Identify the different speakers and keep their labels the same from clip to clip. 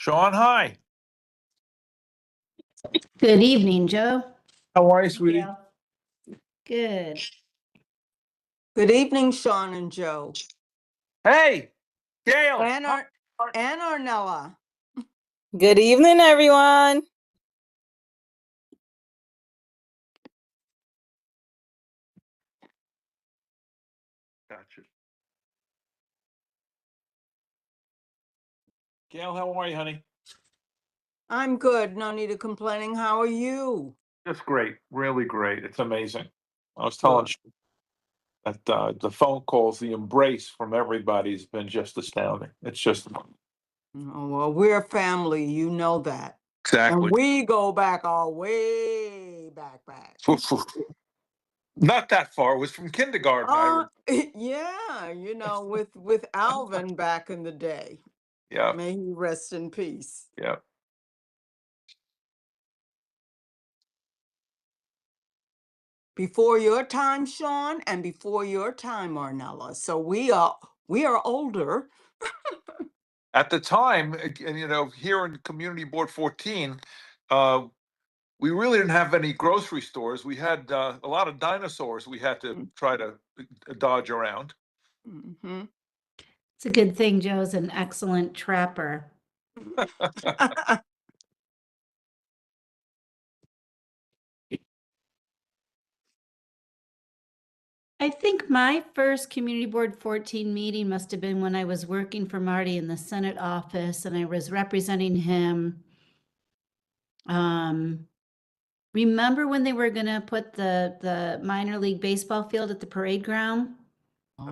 Speaker 1: Sean, hi.
Speaker 2: Good evening, Joe.
Speaker 1: How are you, sweetie?
Speaker 2: Yeah. Good.
Speaker 3: Good evening, Sean and Joe.
Speaker 1: Hey, Gail.
Speaker 3: And Ornella.
Speaker 4: Good evening, everyone.
Speaker 1: Gotcha. Gail, how are you, honey?
Speaker 3: I'm good. No need of complaining. How are you?
Speaker 1: Just great. Really great. It's amazing. I was telling you that the phone calls, the embrace from everybody's been just astounding. It's just
Speaker 3: Oh, well, we're family. You know that.
Speaker 1: exactly.
Speaker 3: And we go back all way back.
Speaker 1: Not that far. It was from kindergarten.
Speaker 3: Yeah, with Alvin back in the day.
Speaker 1: Yeah.
Speaker 3: May he rest in peace.
Speaker 1: Yeah.
Speaker 3: Before your time, Sean, and before your time, Ornella. So we are older.
Speaker 1: At the time, and here in Community Board 14, we really didn't have any grocery stores. We had a lot of dinosaurs we had to try to dodge around.
Speaker 3: Mm-hmm.
Speaker 2: It's a good thing Joe's an excellent trapper. I think my first Community Board 14 meeting must have been when I was working for Marty in the Senate office and I was representing him. Remember when they were going to put the minor league baseball field at the parade ground?
Speaker 1: I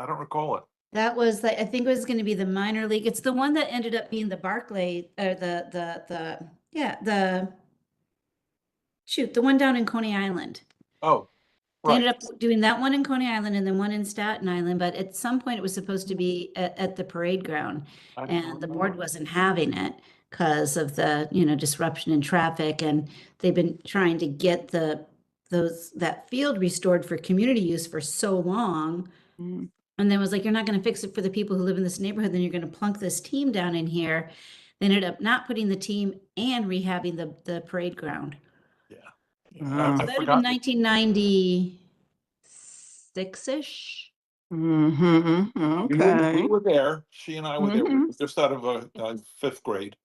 Speaker 1: don't recall it.
Speaker 2: That was I think it was going to be the minor league. It's the one that ended up being the Barclay or the one down in Coney Island.
Speaker 1: Oh,
Speaker 2: They
Speaker 1: right.
Speaker 2: ended up doing that one in Coney Island and then one in Staten Island, but at some point it was supposed to be at the parade ground, and the board wasn't having it because of the disruption in traffic, and they've been trying to get that field restored for community use for so long. And then was like, you're not going to fix it for the people who live in this neighborhood, then you're going to plunk this team down in here. They ended up not putting the team and rehabbing the parade ground.
Speaker 1: Yeah.
Speaker 2: So that would have been 1996-ish.
Speaker 3: Okay.
Speaker 1: We were there. She and I were there. We were just out of fifth grade.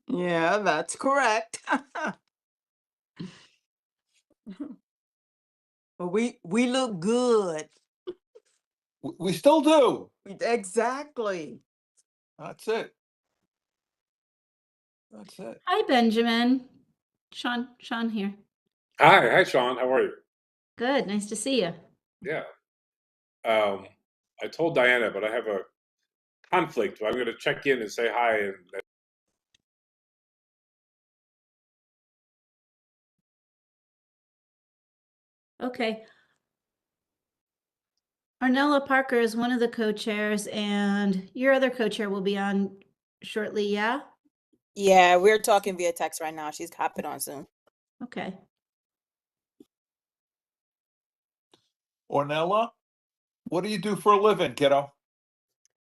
Speaker 3: Yeah, that's correct. But we look good.
Speaker 1: We still do.
Speaker 3: Exactly.
Speaker 1: That's it. That's it.
Speaker 2: Hi, Benjamin. Sean here.
Speaker 5: Hi, Sean. How are you?
Speaker 2: Good. Nice to see you.
Speaker 5: Yeah. I told Diana, but I have a conflict. I'm going to check in and say hi. And
Speaker 2: Okay. Ornella Parker is one of the co-chairs, and your other co-chair will be on shortly, yeah?
Speaker 4: Yeah, we're talking via text right now. She's hopping on soon.
Speaker 2: Okay.
Speaker 1: Ornella, what do you do for a living, kiddo?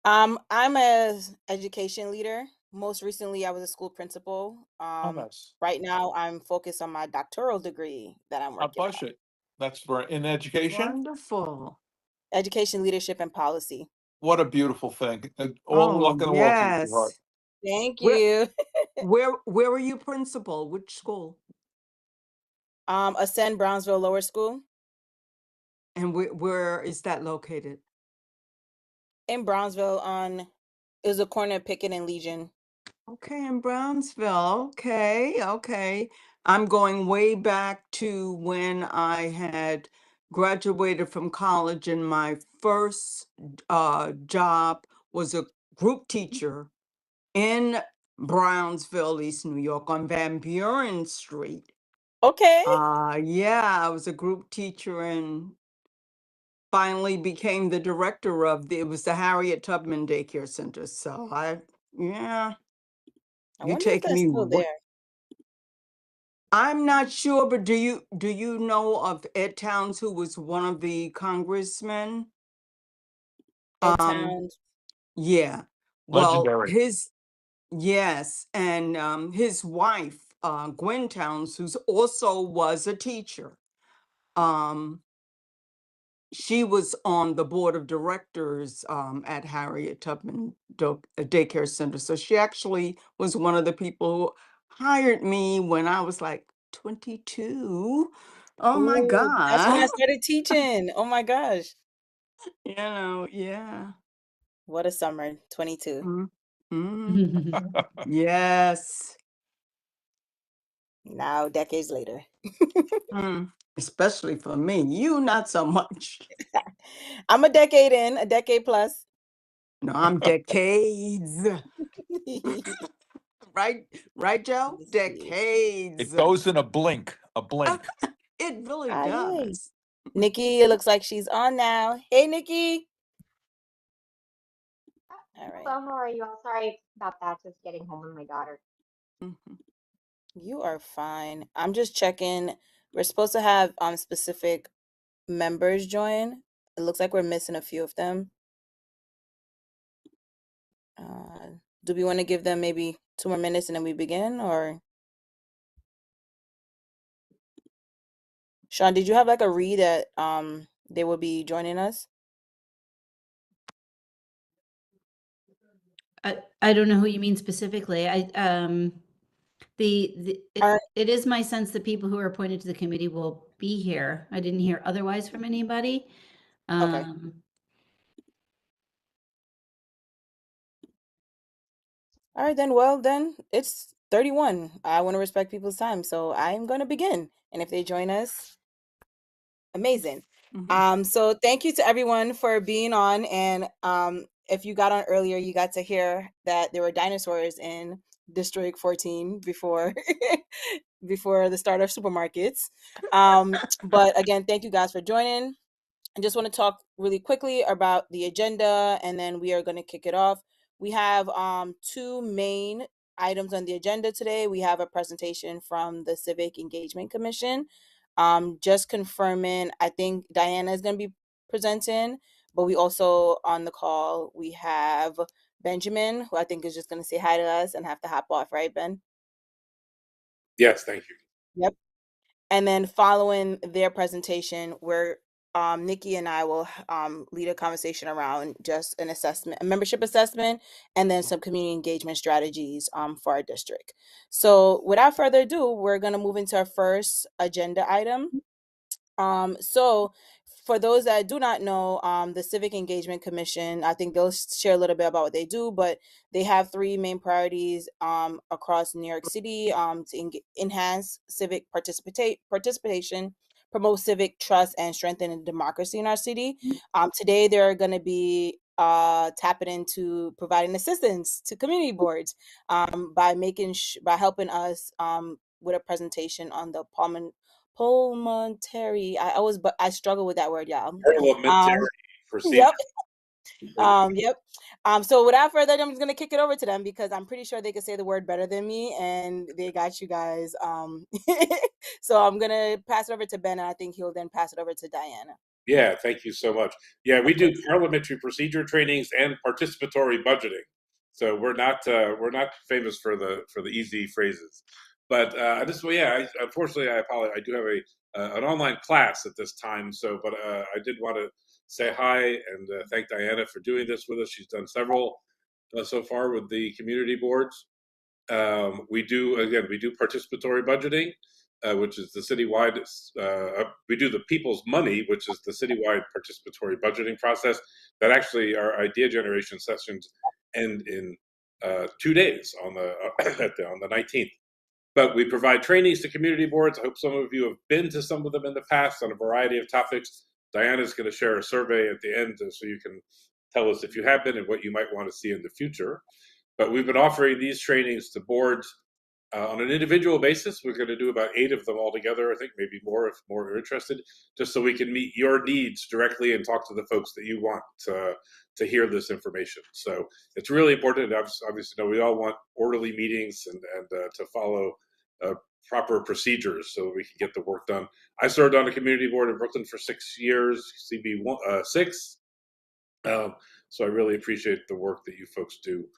Speaker 4: I'm an education leader. Most recently, I was a school principal.
Speaker 1: Nice.
Speaker 4: Right now, I'm focused on my doctoral degree that I'm working on.
Speaker 1: It. That's in education?
Speaker 3: Wonderful.
Speaker 4: Education, leadership, and policy.
Speaker 1: What a beautiful thing. All the luck in the world to you, sweetheart.
Speaker 4: Thank you.
Speaker 3: Where were you principal? Which school?
Speaker 4: Ascend Brownsville Lower School.
Speaker 3: And where is that located?
Speaker 4: In Brownsville it was a corner of Pickett and Legion.
Speaker 3: Okay, in Brownsville. Okay. I'm going way back to when I had graduated from college, and my first job was a group teacher in Brownsville, East New York, on Van Buren Street.
Speaker 4: Okay.
Speaker 3: Yeah, I was a group teacher and finally became the director of it was the Harriet Tubman Daycare Center. So
Speaker 4: I
Speaker 3: you
Speaker 4: wonder
Speaker 3: take
Speaker 4: if that's
Speaker 3: me.
Speaker 4: still there.
Speaker 3: I'm not sure, but do you know of Ed Towns, who was one of the congressmen?
Speaker 4: Ed Towns.
Speaker 3: Yeah. Well,
Speaker 1: Legendary.
Speaker 3: Yes, and his wife, Gwen Towns, who's also was a teacher, um, she was on the board of directors at Harriet Tubman Daycare Center. So she actually was one of the people who hired me when I was like 22. Oh my
Speaker 4: Ooh, that's when I
Speaker 3: God.
Speaker 4: started teaching. Oh my gosh.
Speaker 3: Yeah.
Speaker 4: What a summer, 22.
Speaker 3: Yes.
Speaker 4: Now, decades later.
Speaker 3: Mm. Especially for me. You, not so much.
Speaker 4: I'm a decade in, a decade plus.
Speaker 3: No, I'm decades. Right, Joe?
Speaker 4: Let's see.
Speaker 3: Decades.
Speaker 1: It goes in a blink, a blink.
Speaker 3: It really
Speaker 4: Aye.
Speaker 3: does.
Speaker 4: Nikki, it looks like she's on now. Hey, Nikki. All right.
Speaker 6: Hello, how are you all? Sorry about that. Just getting home with my daughter.
Speaker 3: Mhm.
Speaker 4: You are fine. I'm just checking. We're supposed to have specific members join. It looks like we're missing a few of them. Do we want to give them maybe 2 more minutes and then we begin, or Sean, did you have like a read that they will be joining us?
Speaker 2: I don't know who you mean specifically.
Speaker 4: Are
Speaker 2: it is my sense that people who are appointed to the committee will be here. I didn't hear otherwise from anybody.
Speaker 4: okay. All right, then. Well, then it's 31. I want to respect people's time, so I'm going to begin. And if they join us, amazing. So thank you to everyone for being on. And if you got on earlier, you got to hear that there were dinosaurs in District 14 before before the start of supermarkets. But again, thank you guys for joining. I just want to talk really quickly about the agenda, and then we are going to kick it off. We have 2 main items on the agenda today. We have a presentation from the Civic Engagement Commission. Just confirming, I think Diana is going to be presenting, but we also on the call, we have Benjamin, who I think is just going to say hi to us and have to hop off, right, Ben?
Speaker 5: Yes, thank you.
Speaker 4: Yep. And then following their presentation, we're Nikki and I will lead a conversation around just an assessment, a membership assessment, and then some community engagement strategies for our district. So without further ado, we're going to move into our first agenda item. So for those that do not know, the Civic Engagement Commission, I think they'll share a little bit about what they do, but they have 3 main priorities across New York City to enhance civic participation, promote civic trust, and strengthen democracy in our city. Today, they're going to be tapping into providing assistance to community boards by by helping us with a presentation on the parliamentary. But I struggle with that word, y'all.
Speaker 5: Parliamentary procedure.
Speaker 4: Yep. Yep. So without further ado, I'm just gonna kick it over to them because I'm pretty sure they can say the word better than me, and they got you guys. So I'm gonna pass it over to Ben, and I think he'll then pass it over to Diana.
Speaker 5: Yeah, thank you so much. Yeah, we do parliamentary procedure trainings and participatory budgeting. So we're not famous for the easy phrases, but unfortunately, I apologize. I do have an online class at this time. So, but I did want to say hi and thank Diana for doing this with us. She's done several so far with the community boards. We do participatory budgeting, which is the citywide. We do the people's money, which is the citywide participatory budgeting process. That actually our idea generation sessions end in 2 days on the on the 19th. But we provide trainings to community boards. I hope some of you have been to some of them in the past on a variety of topics. Diana's going to share a survey at the end so you can tell us if you have been and what you might want to see in the future. But we've been offering these trainings to boards on an individual basis. We're going to do about 8 of them altogether, I think, maybe more if more are interested, just so we can meet your needs directly and talk to the folks that you want to hear this information. So it's really important. Obviously, we all want orderly meetings and to follow proper procedures so we can get the work done. I served on a community board in Brooklyn for 6 years, CB6. So I really appreciate the work that you folks do.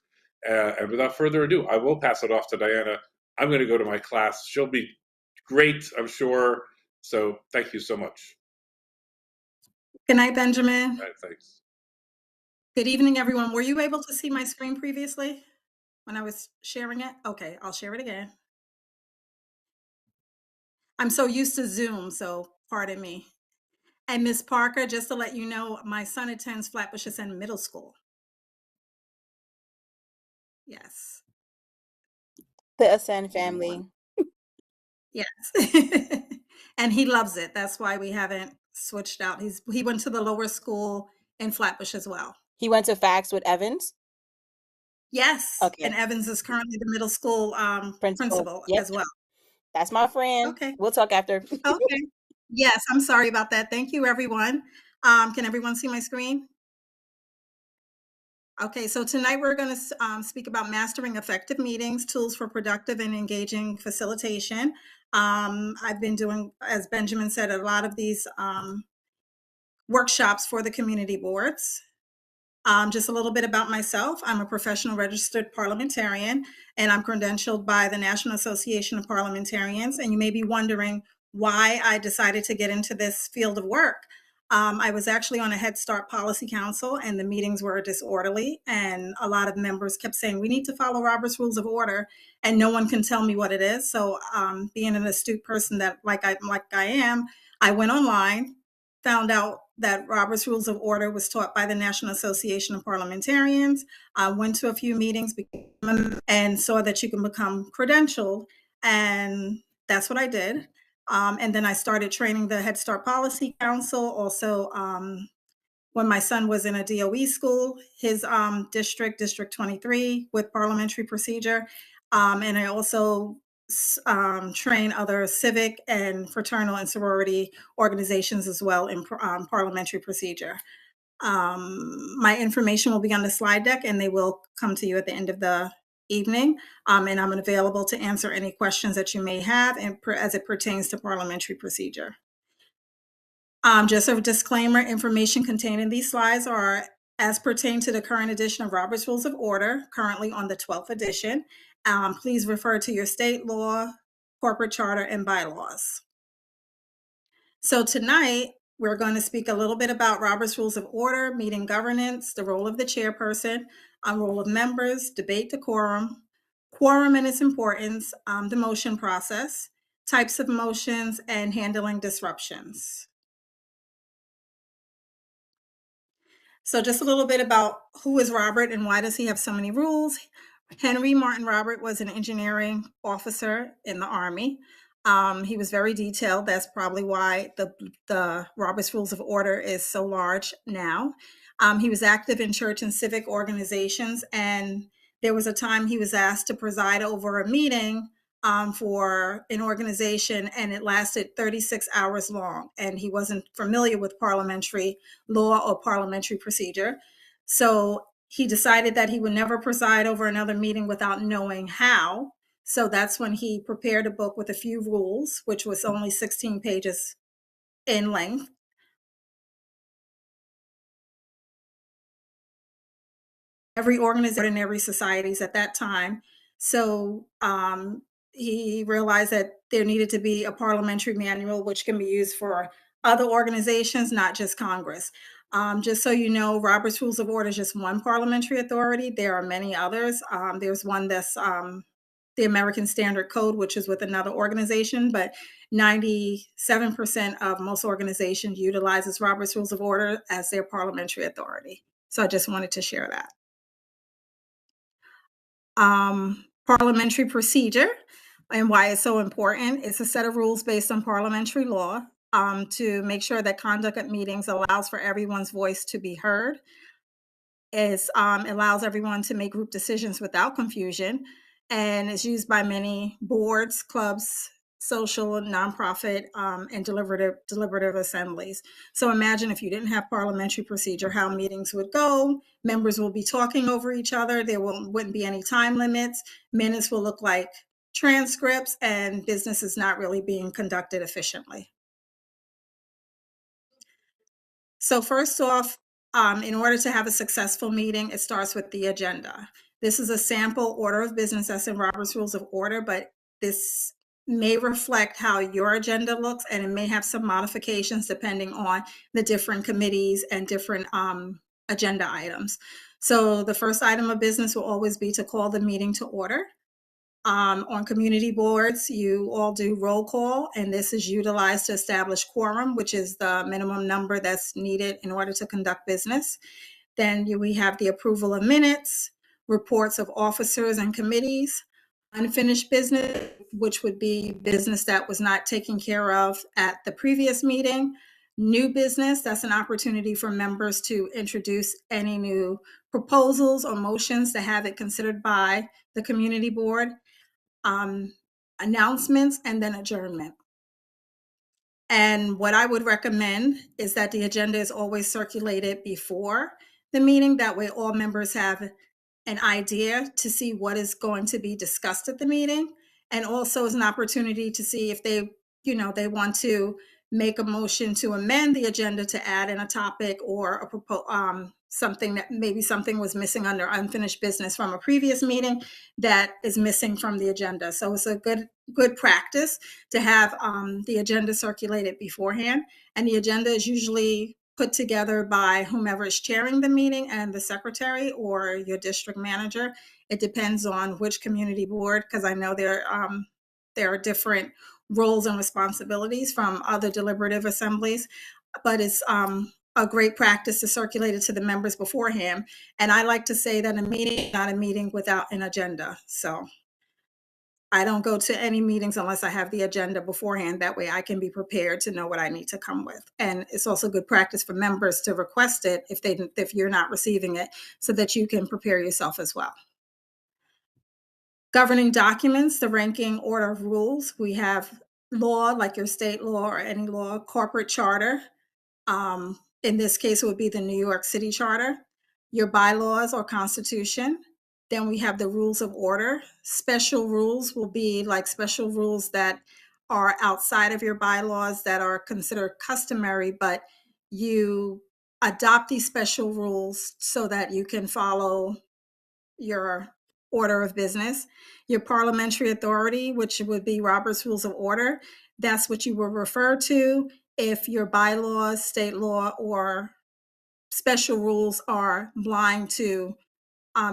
Speaker 5: And without further ado, I will pass it off to Diana. I'm going to go to my class. She'll be great, I'm sure. So thank you so much.
Speaker 7: Good night, Benjamin.
Speaker 5: All right, thanks.
Speaker 7: Good evening, everyone. Were you able to see my screen previously when I was sharing it? Okay, I'll share it again. I'm so used to Zoom, so pardon me. And Miss Parker, just to let you know, my son attends Flatbush Ascend Middle School. Yes.
Speaker 4: The Ascend family.
Speaker 7: Yes. And he loves it. That's why we haven't switched out. He went to the lower school in Flatbush as well.
Speaker 4: He went to Fax with Evans.
Speaker 7: Yes.
Speaker 4: Okay.
Speaker 7: And Evans is currently the middle school principal
Speaker 4: Yep.
Speaker 7: as well.
Speaker 4: That's my friend.
Speaker 7: Okay.
Speaker 4: We'll talk after.
Speaker 7: Okay. Yes, I'm sorry about that. Thank you, everyone. Can everyone see my screen? Okay, so tonight we're going to speak about mastering effective meetings, tools for productive and engaging facilitation. I've been doing, as Benjamin said, a lot of these workshops for the community boards. Just a little bit about myself. I'm a professional registered parliamentarian, and I'm credentialed by the National Association of Parliamentarians. And you may be wondering why I decided to get into this field of work. I was actually on a Head Start Policy Council, and the meetings were disorderly. And a lot of members kept saying, we need to follow Robert's Rules of Order, and no one can tell me what it is. So being an astute person that like I am, I went online, found out that Robert's Rules of Order was taught by the National Association of Parliamentarians. I went to a few meetings and saw that you can become credentialed, and that's what I did. And then I started training the Head Start Policy Council. Also, when my son was in a DOE school, his district 23, with parliamentary procedure. And I also train other civic and fraternal and sorority organizations as well in parliamentary procedure. My information will be on the slide deck, and they will come to you at the end of the evening. And I'm available to answer any questions that you may have as it pertains to parliamentary procedure. Just a disclaimer, information contained in these slides are as pertain to the current edition of Robert's Rules of Order, currently on the 12th edition. Please refer to your state law, corporate charter, and bylaws. So tonight, we're going to speak a little bit about Robert's Rules of Order, meeting governance, the role of the chairperson, role of members, debate decorum, quorum and its importance, the motion process, types of motions, and handling disruptions. So just a little bit about who is Robert and why does he have so many rules. Henry Martin Robert was an engineering officer in the Army. He was very detailed. That's probably why the Robert's Rules of Order is so large now. He was active in church and civic organizations, and there was a time he was asked to preside over a meeting for an organization, and it lasted 36 hours long, and he wasn't familiar with parliamentary law or parliamentary procedure. So he decided that he would never preside over another meeting without knowing how. So that's when he prepared a book with a few rules, which was only 16 pages in length. Every organization and every societies at that time. So he realized that there needed to be a parliamentary manual, which can be used for other organizations, not just Congress. Just so you know, Robert's Rules of Order is just one parliamentary authority. There are many others. There's one that's the American Standard Code, which is with another organization, but 97% of most organizations utilizes Robert's Rules of Order as their parliamentary authority. So I just wanted to share that. Parliamentary procedure and why it's so important. It's a set of rules based on parliamentary law to make sure that conduct at meetings allows for everyone's voice to be heard. It allows everyone to make group decisions without confusion, and is used by many boards, clubs, social, nonprofit, and deliberative assemblies. So imagine if you didn't have parliamentary procedure, how meetings would go. Members will be talking over each other. There wouldn't be any time limits. Minutes will look like transcripts, and business is not really being conducted efficiently. So first off, in order to have a successful meeting, it starts with the agenda. This is a sample order of business that's in Robert's Rules of Order, but this may reflect how your agenda looks, and it may have some modifications depending on the different committees and different agenda items. So the first item of business will always be to call the meeting to order. On community boards, you all do roll call, and this is utilized to establish quorum, which is the minimum number that's needed in order to conduct business. Then we have the approval of minutes, reports of officers and committees, unfinished business, which would be business that was not taken care of at the previous meeting. New business, that's an opportunity for members to introduce any new proposals or motions to have it considered by the community board. Announcements, and then adjournment. And what I would recommend is that the agenda is always circulated before the meeting. That way all members have an idea to see what is going to be discussed at the meeting. And also is an opportunity to see if they want to make a motion to amend the agenda to add in a topic or a something that maybe something was missing under unfinished business from a previous meeting that is missing from the agenda. So it's a good practice to have the agenda circulated beforehand. And the agenda is usually put together by whomever is chairing the meeting and the secretary or your district manager. It depends on which community board, because I know there are different roles and responsibilities from other deliberative assemblies, but it's a great practice to circulate it to the members beforehand. And I like to say that a meeting is not a meeting without an agenda. So I don't go to any meetings unless I have the agenda beforehand. That way I can be prepared to know what I need to come with. And it's also good practice for members to request it if you're not receiving it, so that you can prepare yourself as well. Governing documents, the ranking order of rules. We have law, like your state law or any law, corporate charter. In this case, it would be the New York City Charter, your bylaws or constitution. Then we have the rules of order. Special rules will be like special rules that are outside of your bylaws that are considered customary, but you adopt these special rules so that you can follow your order of business. Your parliamentary authority, which would be Robert's Rules of Order, that's what you will refer to if your bylaws, state law, or special rules are blind to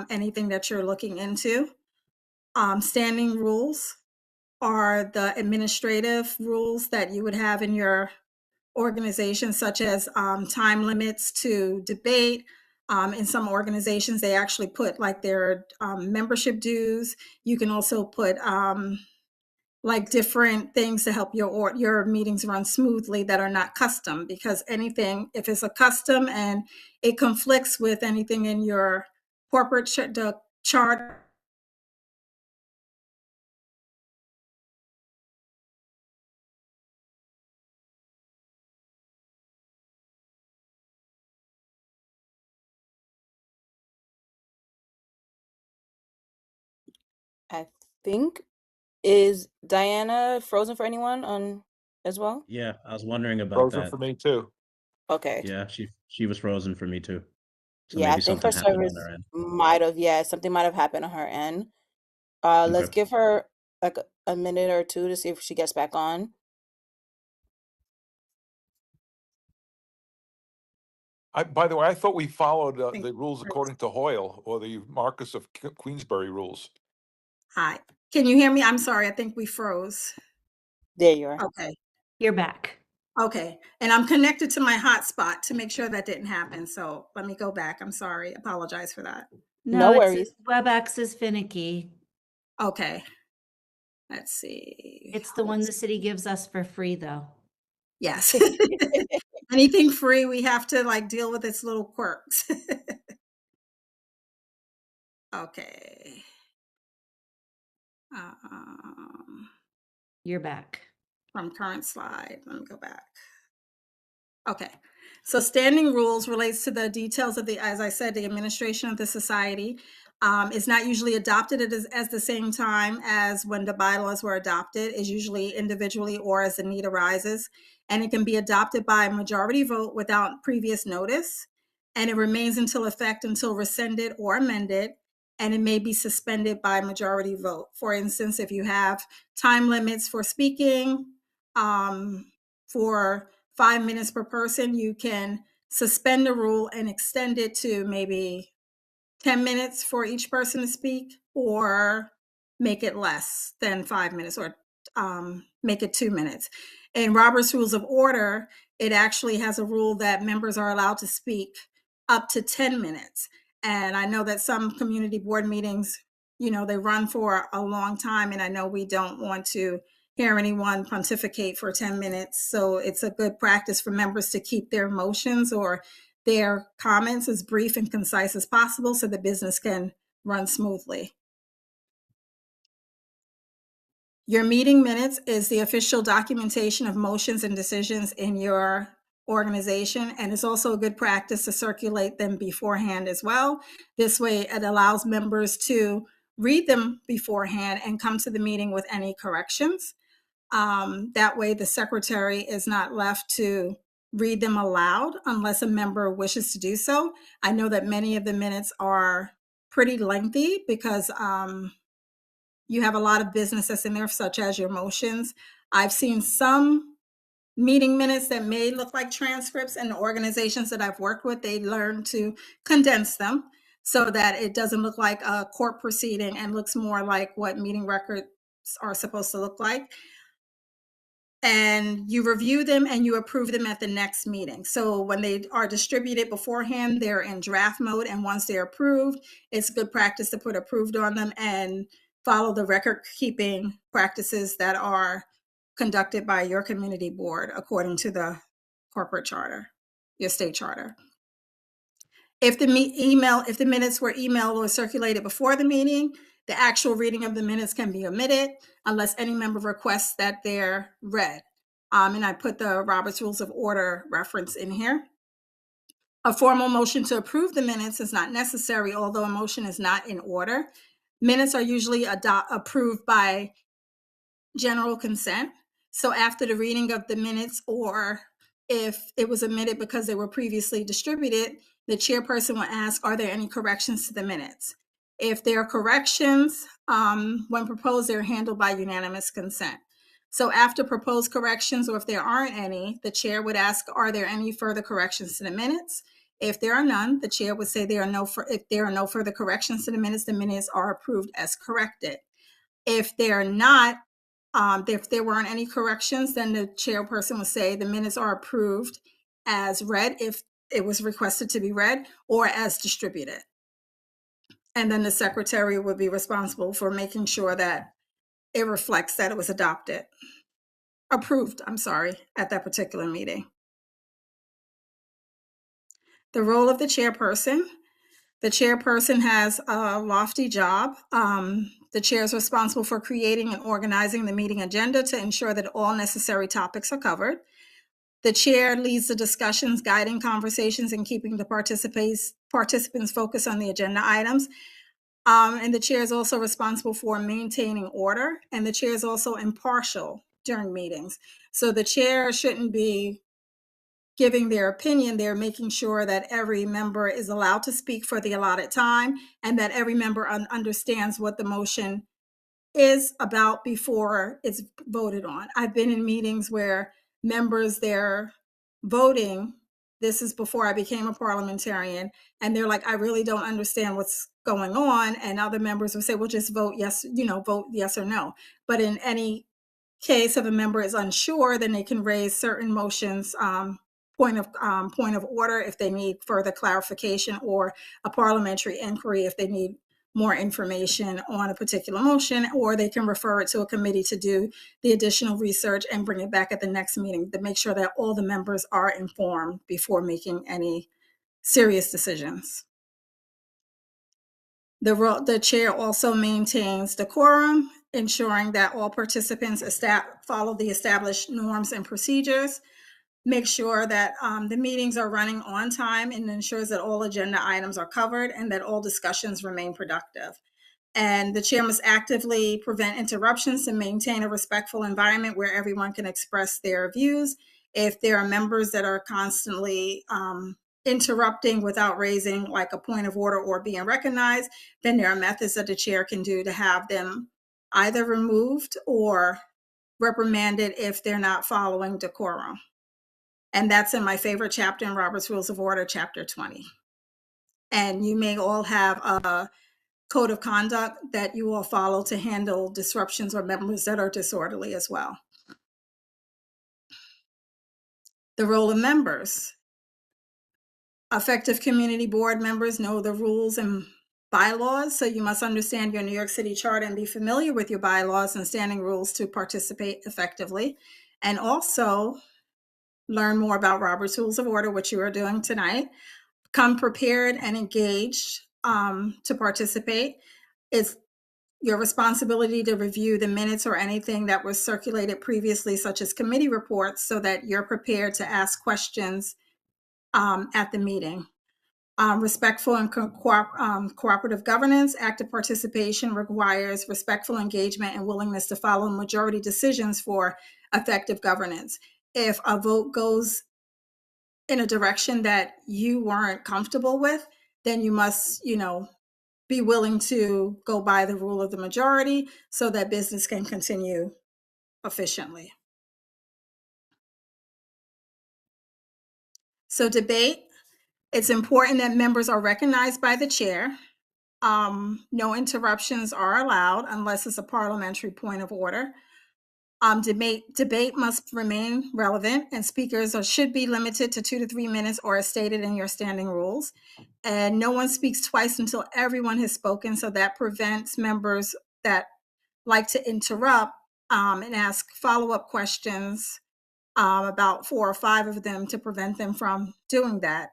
Speaker 7: anything that you're looking into. Standing rules are the administrative rules that you would have in your organization, such as time limits to debate. In some organizations, they actually put like their membership dues. You can also put like different things to help your meetings run smoothly that are not custom, because anything, if it's a custom and it conflicts with anything in your corporate chart.
Speaker 4: I think, is Diana frozen for anyone on as well?
Speaker 8: Yeah, I was wondering about
Speaker 1: Frozen
Speaker 8: that.
Speaker 1: for me too.
Speaker 4: Okay.
Speaker 8: Yeah, she was frozen for me too. So
Speaker 4: Yeah, I
Speaker 8: maybe
Speaker 4: think her
Speaker 8: something happened on
Speaker 4: service
Speaker 8: her end.
Speaker 4: something might have happened on her end.
Speaker 8: Okay.
Speaker 4: Let's give her like a minute or two to see if she gets back on.
Speaker 1: By the way, I thought we followed the rules according to Hoyle or the Marcus of Queensberry rules.
Speaker 7: Hi, can you hear me? I'm sorry, I think we froze.
Speaker 4: There you are.
Speaker 7: Okay.
Speaker 2: You're back.
Speaker 7: Okay, and I'm connected to my hotspot to make sure that didn't happen. So let me go back. I'm sorry. Apologize for that.
Speaker 4: No
Speaker 2: it's
Speaker 4: worries.
Speaker 2: WebEx is finicky.
Speaker 7: Okay. Let's see.
Speaker 2: It's the one the city gives us for free, though.
Speaker 7: Yes. Anything free, we have to like deal with its little quirks. Okay.
Speaker 2: You're back.
Speaker 7: From current slide, let me go back. Okay, so standing rules relates to the details of as I said, the administration of the society. Is not usually adopted as the same time as when the bylaws were adopted. Is usually individually or as the need arises. And it can be adopted by a majority vote without previous notice. And it remains until effect until rescinded or amended. and it may be suspended by majority vote. For instance, if you have time limits for speaking for 5 minutes per person, you can suspend the rule and extend it to maybe 10 minutes for each person to speak, or make it less than 5 minutes, or make it 2 minutes. In Robert's Rules of Order, it actually has a rule that members are allowed to speak up to 10 minutes. And I know that some community board meetings, you know, they run for a long time, and I know we don't want to hear anyone pontificate for 10 minutes. So it's a good practice for members to keep their motions or their comments as brief and concise as possible so the business can run smoothly. Your meeting minutes is the official documentation of motions and decisions in your organization, and it's also a good practice to circulate them beforehand as well. This way, it allows members to read them beforehand and come to the meeting with any corrections. That way, the secretary is not left to read them aloud unless a member wishes to do so. I know that many of the minutes are pretty lengthy because you have a lot of business that's in there, such as your motions. I've seen some meeting minutes that may look like transcripts, and the organizations that I've worked with, they learn to condense them so that it doesn't look like a court proceeding and looks more like what meeting records are supposed to look like. And you review them and you approve them at the next meeting. So when they are distributed beforehand, they're in draft mode. And once they're approved, it's good practice to put approved on them and follow the record keeping practices that are conducted by your community board according to the corporate charter, your state charter. If the minutes were emailed or circulated before the meeting, the actual reading of the minutes can be omitted unless any member requests that they're read. And I put the Robert's Rules of Order reference in here. A formal motion to approve the minutes is not necessary, although a motion is not in order. Minutes are usually approved by general consent. So after the reading of the minutes, or if it was omitted because they were previously distributed, the chairperson will ask, are there any corrections to the minutes? If there are corrections, when proposed, they're handled by unanimous consent. So after proposed corrections, or if there aren't any, the chair would ask, are there any further corrections to the minutes? If there are none, the chair would say if there are no further corrections to the minutes are approved as corrected. If they're not, if there weren't any corrections, then the chairperson would say the minutes are approved as read if it was requested to be read, or as distributed. And then the secretary would be responsible for making sure that it reflects that it was approved, at that particular meeting. The role of the chairperson. The chairperson has a lofty job. The chair is responsible for creating and organizing the meeting agenda to ensure that all necessary topics are covered. The chair leads the discussions, guiding conversations, and keeping the participants focused on the agenda items. And the chair is also responsible for maintaining order, and the chair is also impartial during meetings. So the chair shouldn't be giving their opinion. They're making sure that every member is allowed to speak for the allotted time, and that every member understands what the motion is about before it's voted on. I've been in meetings where members, they're voting. This is before I became a parliamentarian, and they're like, I really don't understand what's going on. And other members would say, well, just vote yes, vote yes or no. But in any case of a member is unsure, then they can raise certain motions, point of order if they need further clarification, or a parliamentary inquiry if they need more information on a particular motion, or they can refer it to a committee to do the additional research and bring it back at the next meeting to make sure that all the members are informed before making any serious decisions. The chair also maintains decorum, ensuring that all participants follow the established norms and procedures, make sure that the meetings are running on time, and ensures that all agenda items are covered and that all discussions remain productive. And the chair must actively prevent interruptions to maintain a respectful environment where everyone can express their views. If there are members that are constantly interrupting without raising like a point of order or being recognized, then there are methods that the chair can do to have them either removed or reprimanded if they're not following decorum. And that's in my favorite chapter in Robert's Rules of Order, chapter 20. And you may all have a code of conduct that you will follow to handle disruptions or members that are disorderly as well. The role of members. Effective community board members know the rules and bylaws, so you must understand your New York City charter and be familiar with your bylaws and standing rules to participate effectively. And also learn more about Robert's Rules of Order, which you are doing tonight. Come prepared and engaged to participate. It's your responsibility to review the minutes or anything that was circulated previously, such as committee reports, so that you're prepared to ask questions at the meeting. Respectful and cooperative governance. Active participation requires respectful engagement and willingness to follow majority decisions for effective governance. If a vote goes in a direction that you weren't comfortable with, then you must, be willing to go by the rule of the majority so that business can continue efficiently. So debate, it's important that members are recognized by the chair. No interruptions are allowed unless it's a parliamentary point of order. Debate must remain relevant, and speakers should be limited to 2 to 3 minutes or as stated in your standing rules. And no one speaks twice until everyone has spoken, so that prevents members that like to interrupt and ask follow-up questions, about 4 or 5 of them, to prevent them from doing that.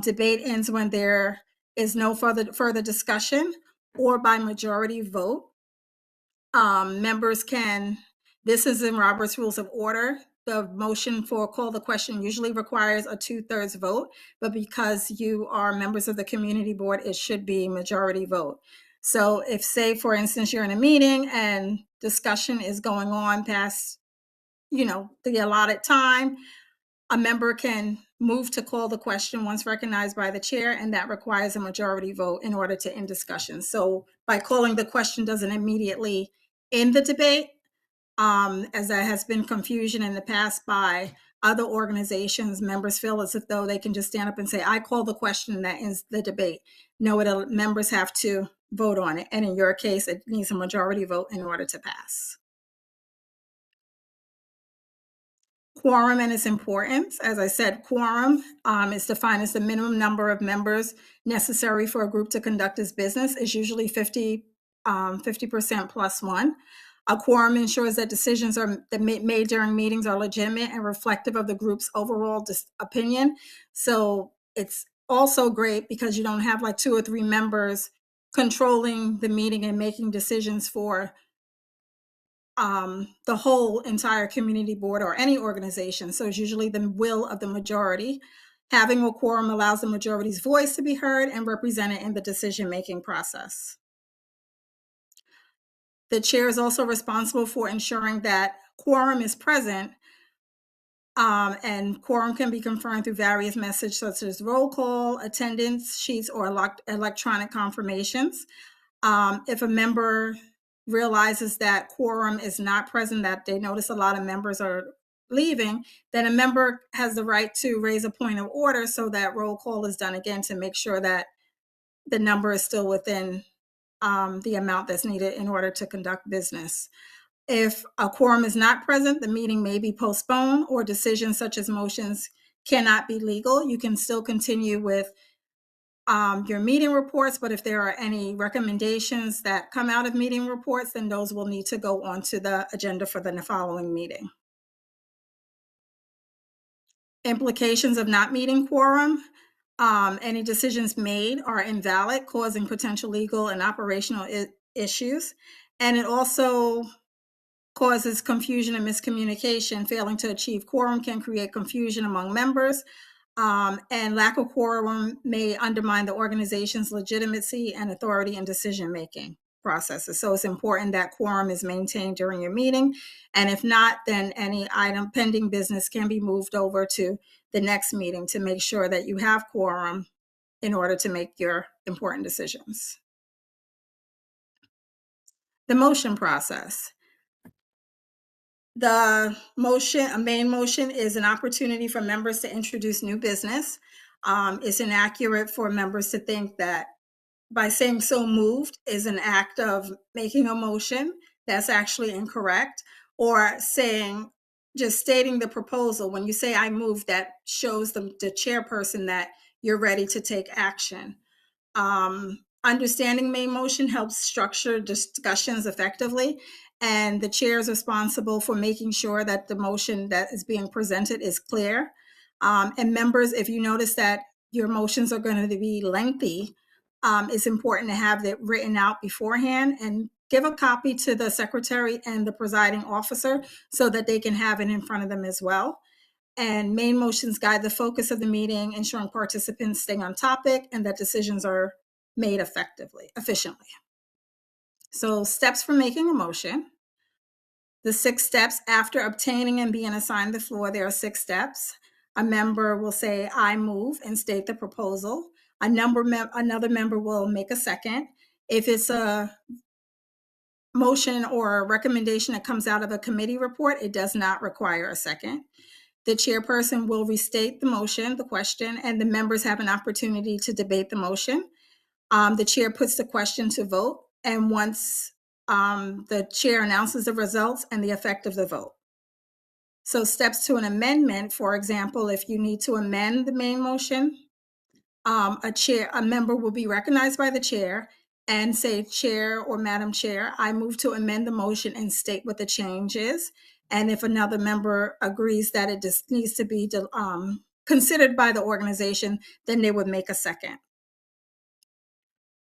Speaker 7: Debate ends when there is no further discussion or by majority vote. Members can, this is in Robert's Rules of Order. The motion for call the question usually requires a 2/3 vote, but because you are members of the community board, it should be majority vote. So if, say, for instance, you're in a meeting and discussion is going on past, the allotted time, a member can move to call the question once recognized by the chair, and that requires a majority vote in order to end discussion. So by calling the question doesn't immediately end the debate, as there has been confusion in the past by other organizations. Members feel as if though they can just stand up and say, I call the question, and that ends the debate. No, members have to vote on it. And in your case, it needs a majority vote in order to pass. Quorum and its importance. As I said, quorum is defined as the minimum number of members necessary for a group to conduct its business. Is usually 50% plus 1. A quorum ensures that decisions made during meetings are legitimate and reflective of the group's overall opinion. So it's also great because you don't have like 2 or 3 members controlling the meeting and making decisions for the whole entire community board or any organization. So it's usually the will of the majority. Having a quorum allows the majority's voice to be heard and represented in the decision-making process. The chair is also responsible for ensuring that quorum is present, and quorum can be confirmed through various methods such as roll call, attendance sheets, or electronic confirmations. If a member realizes that quorum is not present, that they notice a lot of members are leaving, then a member has the right to raise a point of order so that roll call is done again to make sure that the number is still within the amount that's needed in order to conduct business. If a quorum is not present, the meeting may be postponed, or decisions such as motions cannot be legal. You can still continue with your meeting reports, but if there are any recommendations that come out of meeting reports, then those will need to go onto the agenda for the following meeting. Implications of not meeting quorum. Any decisions made are invalid, causing potential legal and operational issues. And it also causes confusion and miscommunication. Failing to achieve quorum can create confusion among members. And lack of quorum may undermine the organization's legitimacy and authority in decision-making processes. So it's important that quorum is maintained during your meeting. And if not, then any item pending business can be moved over to the next meeting to make sure that you have quorum in order to make your important decisions. The motion process. The motion, a main motion, is an opportunity for members to introduce new business. It's inaccurate for members to think that by saying so moved is an act of making a motion. That's actually incorrect. Or saying, just stating the proposal. When you say I move, that shows the chairperson that you're ready to take action. Understanding main motion helps structure discussions effectively, and the chair is responsible for making sure that the motion that is being presented is clear. And members, if you notice that your motions are going to be lengthy, it's important to have it written out beforehand and give a copy to the secretary and the presiding officer so that they can have it in front of them as well. And main motions guide the focus of the meeting, ensuring participants stay on topic and that decisions are made efficiently. So steps for making a motion. The 6 steps after obtaining and being assigned the floor, there are 6 steps. A member will say, I move, and state the proposal. Another member will make a second. If it's a motion or a recommendation that comes out of a committee report, it does not require a second. The chairperson will restate the motion, the question, and the members have an opportunity to debate the motion. The chair puts the question to vote, and once the chair announces the results and the effect of the vote. So steps to an amendment, for example, if you need to amend the main motion, a member will be recognized by the chair and say, Chair or Madam Chair, I move to amend the motion and state what the change is. And if another member agrees that it just needs to be considered by the organization, then they would make a second.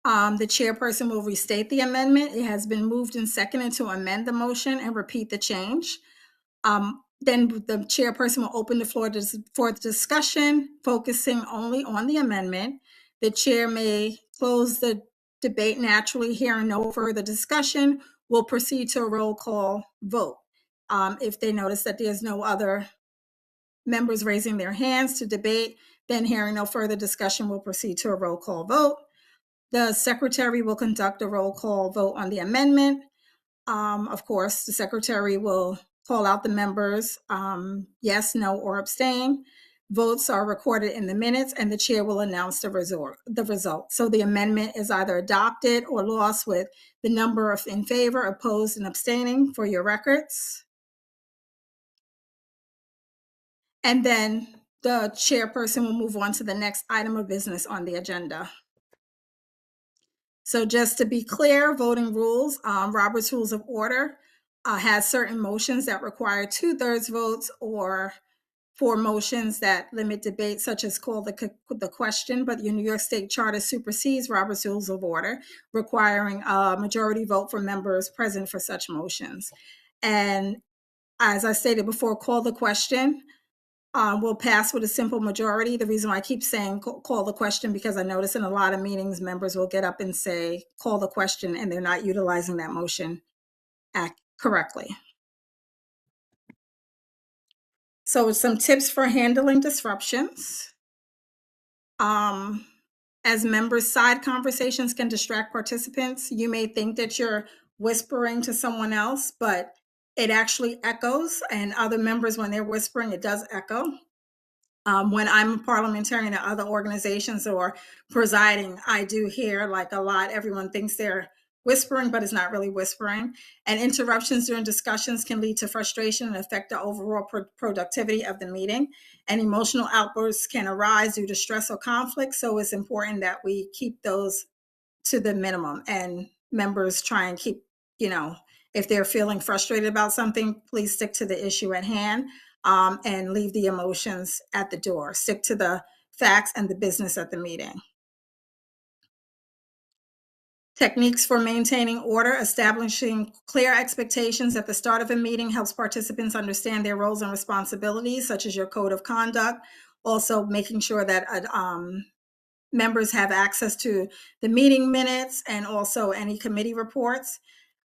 Speaker 7: The chairperson will restate the amendment. It has been moved and seconded to amend the motion and repeat the change. Then the chairperson will open the floor for discussion, focusing only on the amendment. The chair may close the debate naturally. Hearing no further discussion, will proceed to a roll call vote. If they notice that there's no other members raising their hands to debate, then hearing no further discussion, will proceed to a roll call vote. The secretary will conduct a roll call vote on the amendment. Of course, the secretary will call out the members, yes, no, or abstain. Votes are recorded in the minutes, and the chair will announce the result. So the amendment is either adopted or lost with the number of in favor, opposed, and abstaining for your records. And then the chairperson will move on to the next item of business on the agenda. So just to be clear, voting rules, Robert's Rules of Order has certain motions that require 2/3 votes, or for motions that limit debate, such as call the question, but the New York State Charter supersedes Robert's Rules of Order, requiring a majority vote for members present for such motions. And as I stated before, call the question will pass with a simple majority. The reason why I keep saying call the question, because I notice in a lot of meetings, members will get up and say, call the question, and they're not utilizing that motion correctly. So some tips for handling disruptions. As members, side conversations can distract participants. You may think that you're whispering to someone else, but it actually echoes, and other members, when they're whispering, it does echo. When I'm a parliamentarian at other organizations or presiding, I do hear like a lot, everyone thinks they're whispering, but it's not really whispering. And interruptions during discussions can lead to frustration and affect the overall productivity of the meeting. And emotional outbursts can arise due to stress or conflict. So it's important that we keep those to the minimum, and members try and keep, if they're feeling frustrated about something, please stick to the issue at hand. And leave the emotions at the door. Stick to the facts and the business at the meeting. Techniques for maintaining order. Establishing clear expectations at the start of a meeting helps participants understand their roles and responsibilities, such as your code of conduct. Also, making sure that members have access to the meeting minutes and also any committee reports.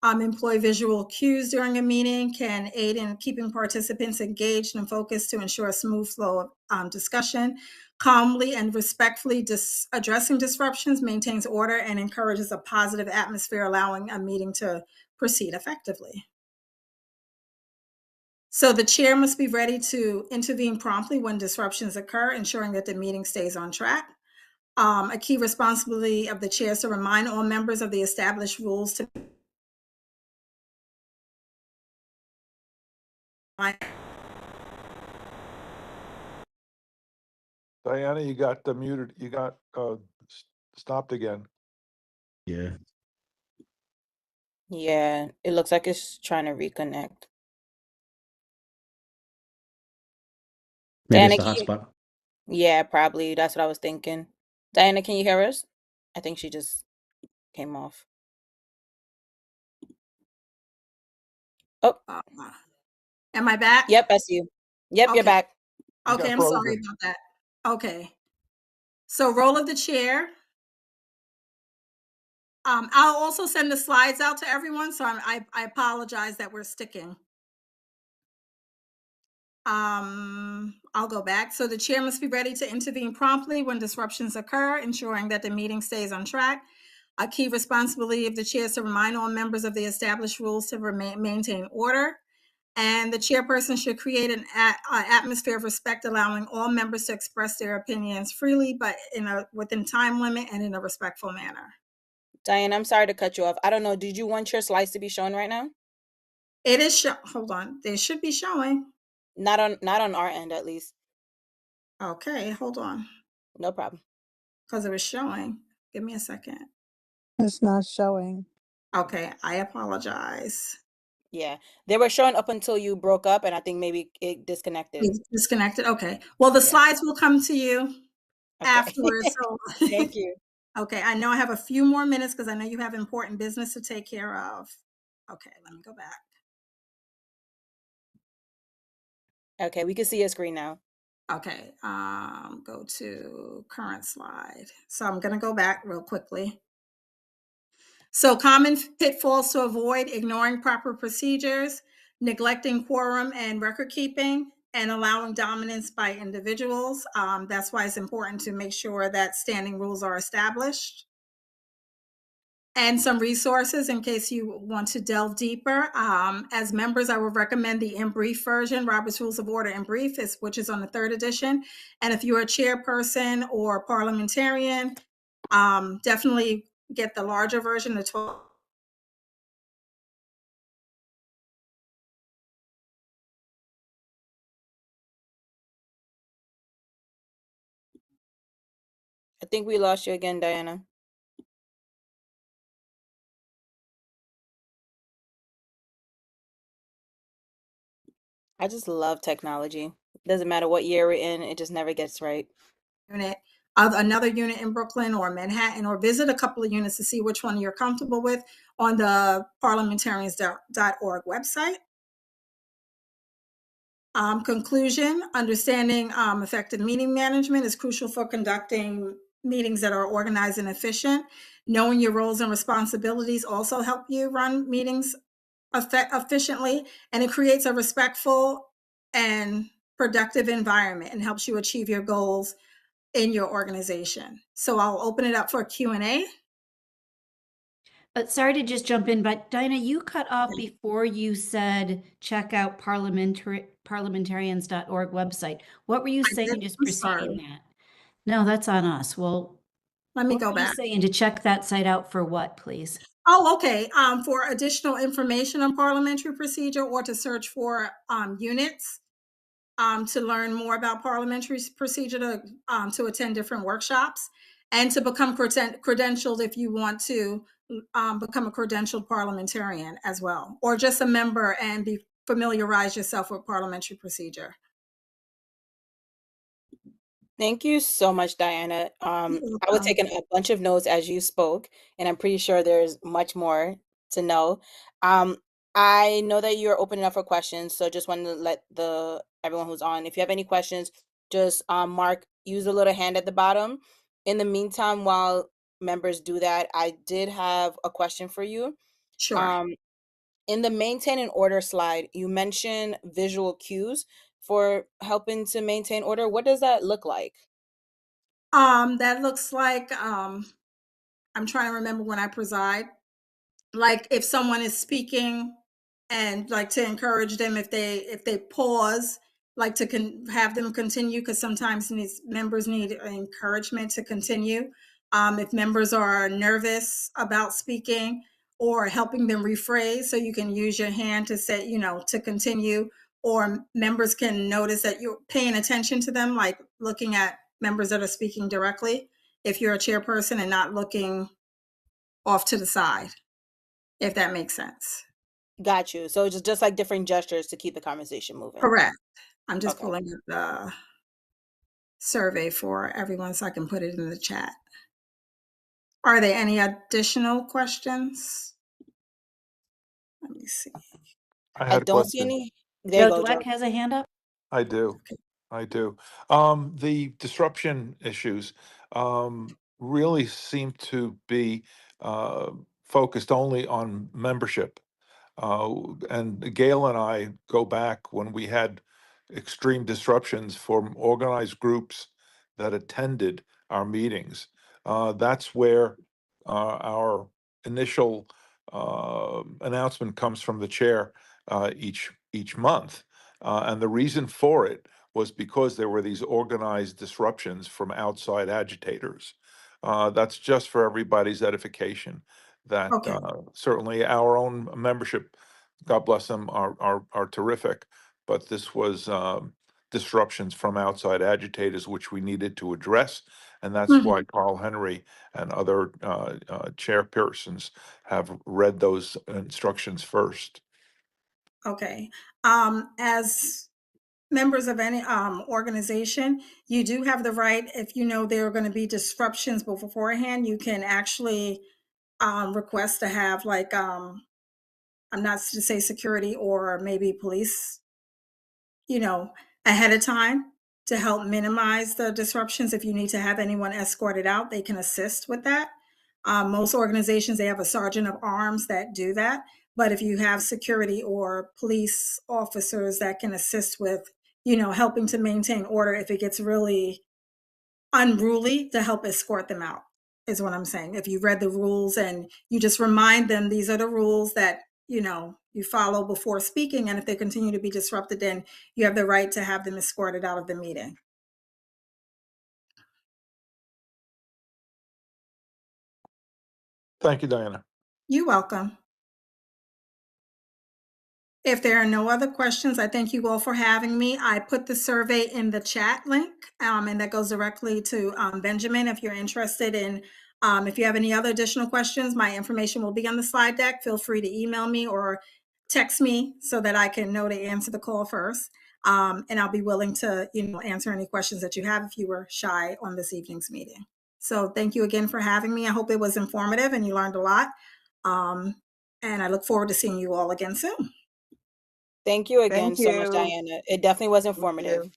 Speaker 7: employ visual cues during a meeting, can aid in keeping participants engaged and focused to ensure a smooth flow of discussion, calmly and respectfully addressing disruptions, maintains order, and encourages a positive atmosphere, allowing a meeting to proceed effectively. So the chair must be ready to intervene promptly when disruptions occur, ensuring that the meeting stays on track. A key responsibility of the chair is to remind all members of the established rules to
Speaker 1: Diana, you got muted, you got stopped again.
Speaker 8: Yeah.
Speaker 4: Yeah, it looks like it's trying to reconnect.
Speaker 8: Maybe it's
Speaker 4: Diana,
Speaker 8: the
Speaker 4: can you-
Speaker 8: hotspot.
Speaker 4: yeah, probably. That's what I was thinking. Diana, can you hear us? I think she just came off. Oh,
Speaker 7: am I back?
Speaker 4: yep, that's you. Yep, you're
Speaker 7: Okay.
Speaker 4: back.
Speaker 1: You
Speaker 7: Okay,
Speaker 1: got
Speaker 7: I'm sorry
Speaker 1: frozen.
Speaker 7: about that. Okay. So role of the chair. I'll also send the slides out to everyone, so I apologize that we're sticking. I'll go back. So the chair must be ready to intervene promptly when disruptions occur, ensuring that the meeting stays on track. A key responsibility of the chair is to remind all members of the established rules to maintain order. And the chairperson should create an atmosphere of respect, allowing all members to express their opinions freely, but within time limit and in a respectful manner.
Speaker 4: Diana, I'm sorry to cut you off. I don't know. Did you want your slides to be shown right now?
Speaker 7: It is hold on. They should be showing.
Speaker 4: Not on our end, at least.
Speaker 7: Okay, hold on.
Speaker 4: No problem.
Speaker 7: Because it was showing. Give me a second.
Speaker 9: It's not showing.
Speaker 7: Okay, I apologize.
Speaker 4: Yeah, they were showing up until you broke up, and I think maybe it disconnected.
Speaker 7: It's disconnected. Okay. Well, the slides will come to you afterwards. So
Speaker 4: Thank you.
Speaker 7: Okay, I know I have a few more minutes because I know you have important business to take care of. Okay, let me go back.
Speaker 4: Okay, we can see your screen now.
Speaker 7: Okay, go to current slide. So I'm going to go back real quickly. So common pitfalls to avoid: ignoring proper procedures, neglecting quorum and record keeping, and allowing dominance by individuals. That's why it's important to make sure that standing rules are established. And some resources in case you want to delve deeper. As members, I would recommend the In Brief version, Robert's Rules of Order in Brief, which is on the 3rd edition. And if you're a chairperson or parliamentarian, definitely get the larger version, the 12.
Speaker 4: I think we lost you again, Diana. I just love technology. Doesn't matter what year we're in, it just never gets right.
Speaker 7: Unit of another unit in Brooklyn or Manhattan, or visit a couple of units to see which one you're comfortable with on the parliamentarians.org website. Conclusion: understanding effective meeting management is crucial for conducting meetings that are organized and efficient. Knowing your roles and responsibilities also help you run meetings efficiently, and it creates a respectful and productive environment and helps you achieve your goals in your organization. So I'll open it up for Q&A.
Speaker 2: Sorry to just jump in, but Dinah, you cut off before you said check out parliamentarians.org website. What were you saying just preceding that? No, that's on us. Well,
Speaker 7: let me
Speaker 2: what
Speaker 7: go
Speaker 2: were you
Speaker 7: back.
Speaker 2: saying to check that site out for what, please?
Speaker 7: Oh, okay. For additional information on parliamentary procedure, or to search for units, to learn more about parliamentary procedure, to attend different workshops, and to become credentialed if you want to become a credentialed parliamentarian as well, or just a member and familiarize yourself with parliamentary procedure.
Speaker 4: Thank you so much, Diana. I was taking a bunch of notes as you spoke, and I'm pretty sure there's much more to know. I know that you're opening up for questions, so just wanted to let everyone who's on, if you have any questions, just use the little hand at the bottom. In the meantime, while members do that, I did have a question for you.
Speaker 7: Sure.
Speaker 4: In the maintain and order slide, you mentioned visual cues for helping to maintain order. What does that look like?
Speaker 7: That looks like I'm trying to remember when I preside. Like if someone is speaking, and like to encourage them if they pause, like to have them continue, because sometimes members need encouragement to continue. If members are nervous about speaking, or helping them rephrase, so you can use your hand to say, to continue, or members can notice that you're paying attention to them, like looking at members that are speaking directly, if you're a chairperson, and not looking off to the side, if that makes sense.
Speaker 4: Got you. So just like different gestures to keep the conversation moving.
Speaker 7: Correct. I'm just
Speaker 4: Okay.
Speaker 7: pulling up the survey for everyone so I can put it in the chat. Are there any additional questions? Let me see.
Speaker 1: I
Speaker 4: I
Speaker 1: had a
Speaker 4: don't see
Speaker 1: question.
Speaker 4: any. There you
Speaker 2: Joe
Speaker 4: go, Joe.
Speaker 2: Dweck has a hand up.
Speaker 1: I do.
Speaker 7: Okay.
Speaker 1: I do. The disruption issues really seem to be focused only on membership. And Gail and I go back when we had extreme disruptions from organized groups that attended our meetings. That's where our initial announcement comes from the chair each month. And the reason for it was because there were these organized disruptions from outside agitators. That's just for everybody's edification. That
Speaker 7: Okay.
Speaker 1: certainly our own membership, God bless them, are terrific. But this was disruptions from outside agitators, which we needed to address, and that's
Speaker 7: Mhm.
Speaker 1: why Carl Henry and other chairpersons have read those instructions first.
Speaker 7: Okay. As members of any organization, you do have the right, if you know there are going to be disruptions beforehand, you can actually request to have like I'm not to say security or maybe police, ahead of time to help minimize the disruptions. If you need to have anyone escorted out, they can assist with that. Most organizations, they have a sergeant of arms that do that. But if you have security or police officers that can assist with, helping to maintain order if it gets really unruly, to help escort them out, is what I'm saying. If you read the rules and you just remind them, these are the rules that, you follow before speaking. And if they continue to be disrupted, then you have the right to have them escorted out of the meeting.
Speaker 1: Thank you, Diana.
Speaker 7: You're welcome. If there are no other questions, I thank you all for having me. I put the survey in the chat link, and that goes directly to Benjamin. If you're interested in, if you have any other additional questions, my information will be on the slide deck. Feel free to email me or text me so that I can know to answer the call first. And I'll be willing to, answer any questions that you have if you were shy on this evening's meeting. So thank you again for having me. I hope it was informative and you learned a lot. And I look forward to seeing you all again soon.
Speaker 4: Thank you again
Speaker 3: Thank
Speaker 4: so much,
Speaker 3: you.
Speaker 4: Diana. It definitely was
Speaker 3: Thank
Speaker 4: informative.
Speaker 3: you.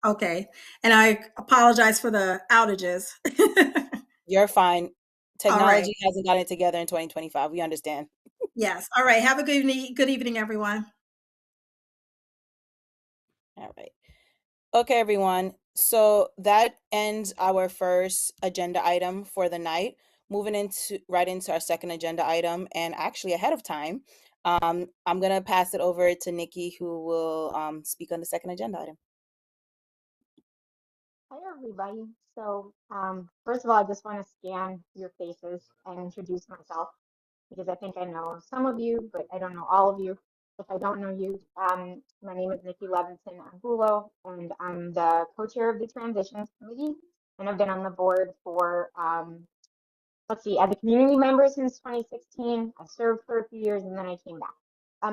Speaker 7: Okay. And I apologize for the outages.
Speaker 4: You're fine.
Speaker 7: All right.
Speaker 4: Technology hasn't gotten it together in 2025. We understand.
Speaker 7: Yes. All right. Have a good evening, everyone.
Speaker 4: All right. Okay, everyone. So that ends our first agenda item for the night. Moving right into our second agenda item, and actually ahead of time, I'm gonna pass it over to Nikki, who will speak on the second agenda item.
Speaker 6: Hi, everybody. So, first of all, I just want to scan your faces and introduce myself because I think I know some of you, but I don't know all of you. If I don't know you, my name is Nikki Levinson Angulo, and I'm the co-chair of the Transitions Committee, and I've been on the board for, let's see, as a community member since 2016. I served for a few years, and then I came back.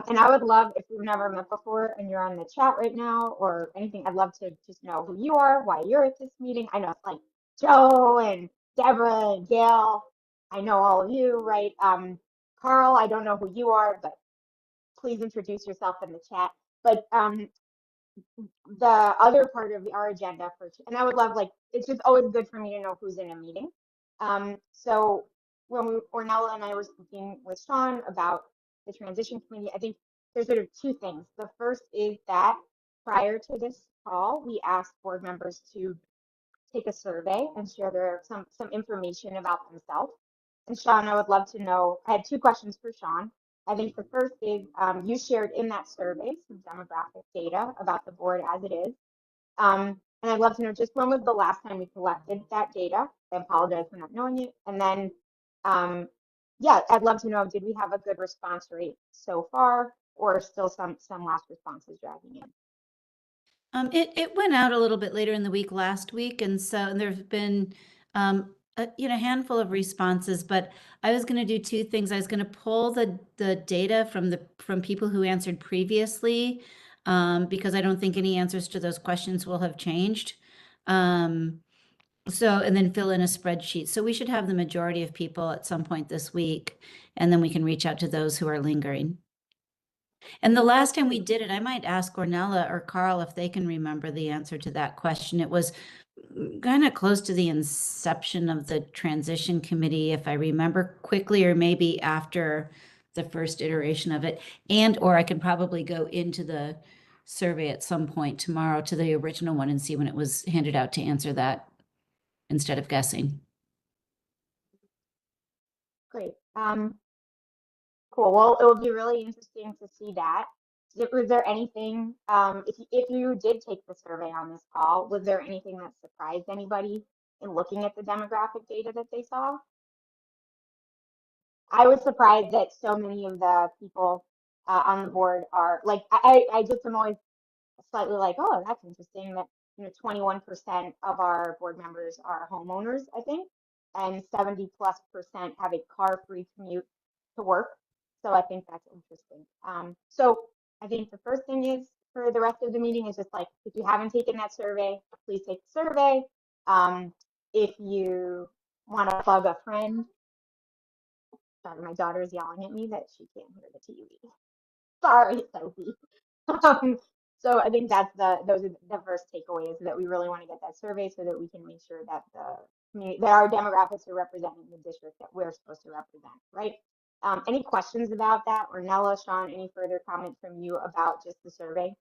Speaker 6: And I would love, if we've never met before and you're on the chat right now or anything, I'd love to just know who you are, why you're at this meeting. I know it's like Joe and Deborah and Gail. I know all of you, right? Carl, I don't know who you are, but please introduce yourself in the chat. But the other part of our agenda and I would love, like, it's just always good for me to know who's in a meeting. So when Ornella and I were speaking with Sean about the transition committee, I think there's sort of two things. The first is that prior to this call, we asked board members to take a survey and share some information about themselves. And Sean, I would love to know, I had two questions for Sean. I think the first is you shared in that survey some demographic data about the board as it is. And I'd love to know just when was the last time we collected that data? I apologize for not knowing it. And then, yeah, I'd love to know, did we have a good response rate so far, or still some last responses dragging in?
Speaker 2: It went out a little bit later in the week last week, and so there have been a handful of responses. But I was going to do two things. I was going to pull the data from people who answered previously, because I don't think any answers to those questions will have changed. And then fill in a spreadsheet. So we should have the majority of people at some point this week, and then we can reach out to those who are lingering. And the last time we did it, I might ask Ornella or Carl if they can remember the answer to that question. It was kind of close to the inception of the transition committee, if I remember quickly, or maybe after the first iteration of it. Or I could probably go into the survey at some point tomorrow to the original one and see when it was handed out to answer that instead of guessing.
Speaker 6: Great. Cool. Well, it would be really interesting to see that. Was there anything, if you did take the survey on this call, was there anything that surprised anybody in looking at the demographic data that they saw? I was surprised that so many of the people on the board are like, I just am always slightly like, oh, that's interesting that 21% of our board members are homeowners, I think, and 70+% have a car-free commute to work. So I think that's interesting. So I think the first thing is for the rest of the meeting is just like, if you haven't taken that survey, please take the survey. If you want to plug a friend, sorry, my daughter is yelling at me that she can't hear the TV. Sorry, Sophie. So I think those are the first takeaways, that we really want to get that survey so that we can make sure that that our demographics are representing the district that we're supposed to represent, right? Any questions about that? Or Nella, Sean, any further comment from you about just the survey?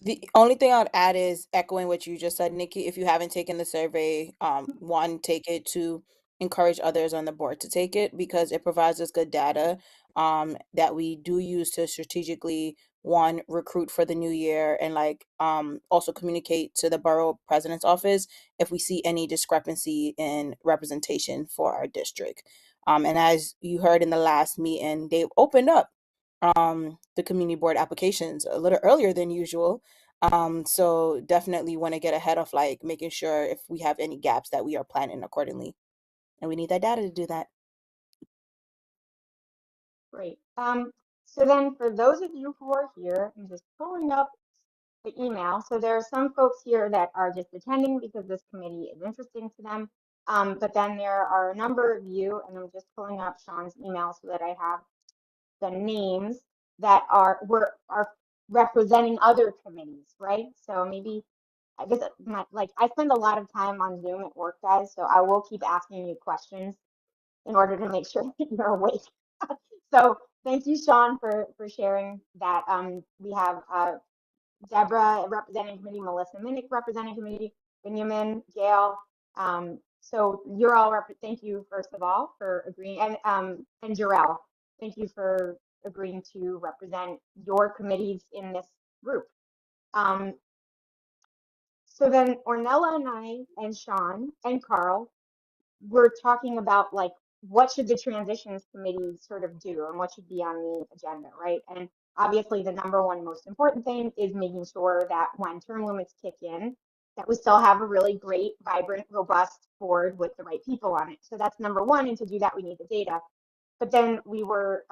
Speaker 4: The only thing I'd add is echoing what you just said, Nikki. If you haven't taken the survey, one, take it. To encourage others on the board to take it, because it provides us good data that we do use to strategically, one, recruit for the new year, and also communicate to the borough president's office if we see any discrepancy in representation for our district. And as you heard in the last meeting, they opened up the community board applications a little earlier than usual. So definitely want to get ahead of making sure if we have any gaps that we are planning accordingly. And we need that data to do that.
Speaker 6: Great. So then for those of you who are here, I'm just pulling up the email. So there are some folks here that are just attending because this committee is interesting to them. But then there are a number of you, and I'm just pulling up Sean's email so that I have the names that are representing other committees, right? So maybe I guess I spend a lot of time on Zoom at work, guys, so I will keep asking you questions in order to make sure that you're awake. So thank you, Sean, for sharing that. We have Deborah representing committee, Melissa Minnick representing committee, Benjamin, Gail. So you're all thank you first of all for agreeing, and Jarrell, thank you for agreeing to represent your committees in this group. So then Ornella and I and Sean and Carl were talking about what should the transitions committee sort of do and what should be on the agenda, right? And obviously the number one most important thing is making sure that when term limits kick in, that we still have a really great, vibrant, robust board with the right people on it. So that's number one, and to do that we need the data. But then we were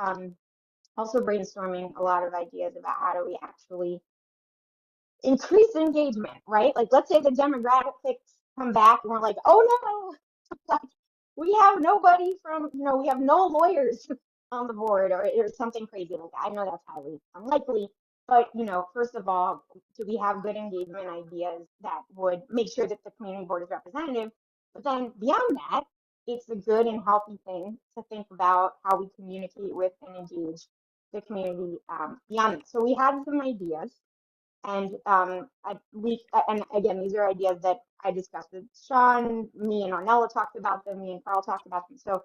Speaker 6: also brainstorming a lot of ideas about how do we actually increase engagement, right? Like, let's say the demographics come back and we're like, oh no, like, we have nobody from, we have no lawyers on the board, or something crazy like that. I know that's highly unlikely, but first of all, do we have good engagement ideas that would make sure that the community board is representative? But then beyond that, it's a good and healthy thing to think about how we communicate with and engage the community beyond this. So we had some ideas, and and again, these are ideas that I discussed with Sean, me and Ornella talked about them, me and Carl talked about them. So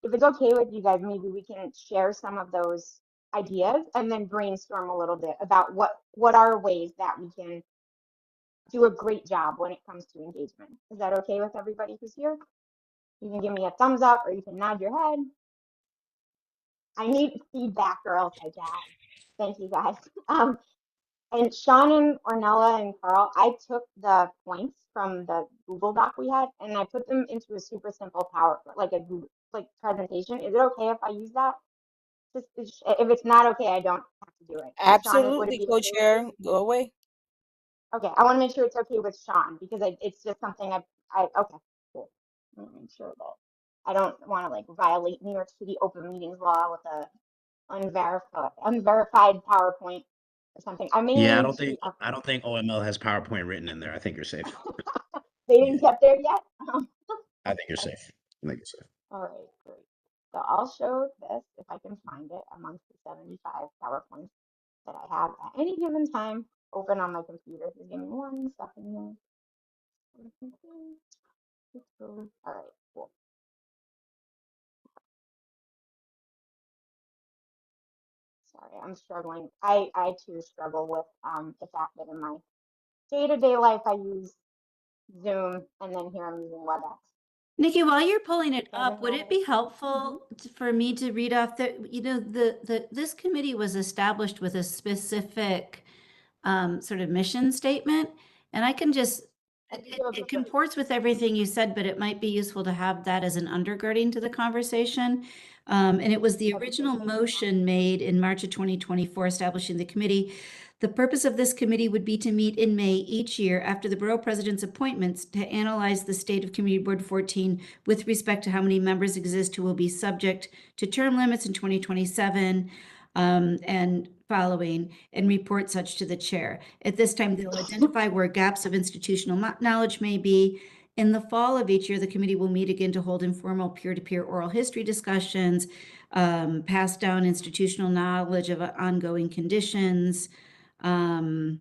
Speaker 6: if it's okay with you guys, maybe we can share some of those ideas and then brainstorm a little bit about what are ways that we can do a great job when it comes to engagement. Is that okay with everybody who's here? You can give me a thumbs up or you can nod your head. I need feedback or else I die. Thank you guys. And Sean and Ornella and Carl, I took the points from the Google Doc we had and I put them into a super simple like a Google, like presentation. Is it okay if I use that? Just if it's not okay, I don't have to do it. And Sean, would it
Speaker 4: Absolutely,
Speaker 6: be okay with
Speaker 4: co-chair.
Speaker 6: you?
Speaker 4: Go away.
Speaker 6: Okay, I want to make sure it's okay with Sean because it's just something okay, cool. Let me make sure that I don't want to like violate New York City open meetings law with a unverified PowerPoint or something. I may
Speaker 8: Yeah,
Speaker 6: need to.
Speaker 8: I don't think OML has PowerPoint written in there. I think you're safe.
Speaker 6: They
Speaker 8: Yeah,
Speaker 6: didn't get there yet.
Speaker 8: I think you're
Speaker 6: Okay,
Speaker 8: safe. I think you're safe.
Speaker 6: all right, great. So I'll show this if I can find it amongst the 75 PowerPoints that I have at any given time open on my computer. Just give me 1 second here. All right, cool. Sorry, I'm struggling. I too struggle with the fact that in my day-to-day life I use Zoom and then here I'm using WebEx.
Speaker 2: Nikki, while you're pulling it
Speaker 6: Doesn't
Speaker 2: up, would
Speaker 6: matter.
Speaker 2: it be helpful for me to read off this committee was established with a specific sort of mission statement, and I can just, it comports with everything you said, but it might be useful to have that as an undergirding to the conversation. And it was the original motion made in March of 2024 establishing the committee. The purpose of this committee would be to meet in May each year after the borough president's appointments to analyze the state of Community Board 14 with respect to how many members exist who will be subject to term limits in 2027 and following, and report such to the chair. At this time, they'll identify where gaps of institutional knowledge may be. In the fall of each year, the committee will meet again to hold informal peer-to-peer oral history discussions, pass down institutional knowledge of ongoing conditions. The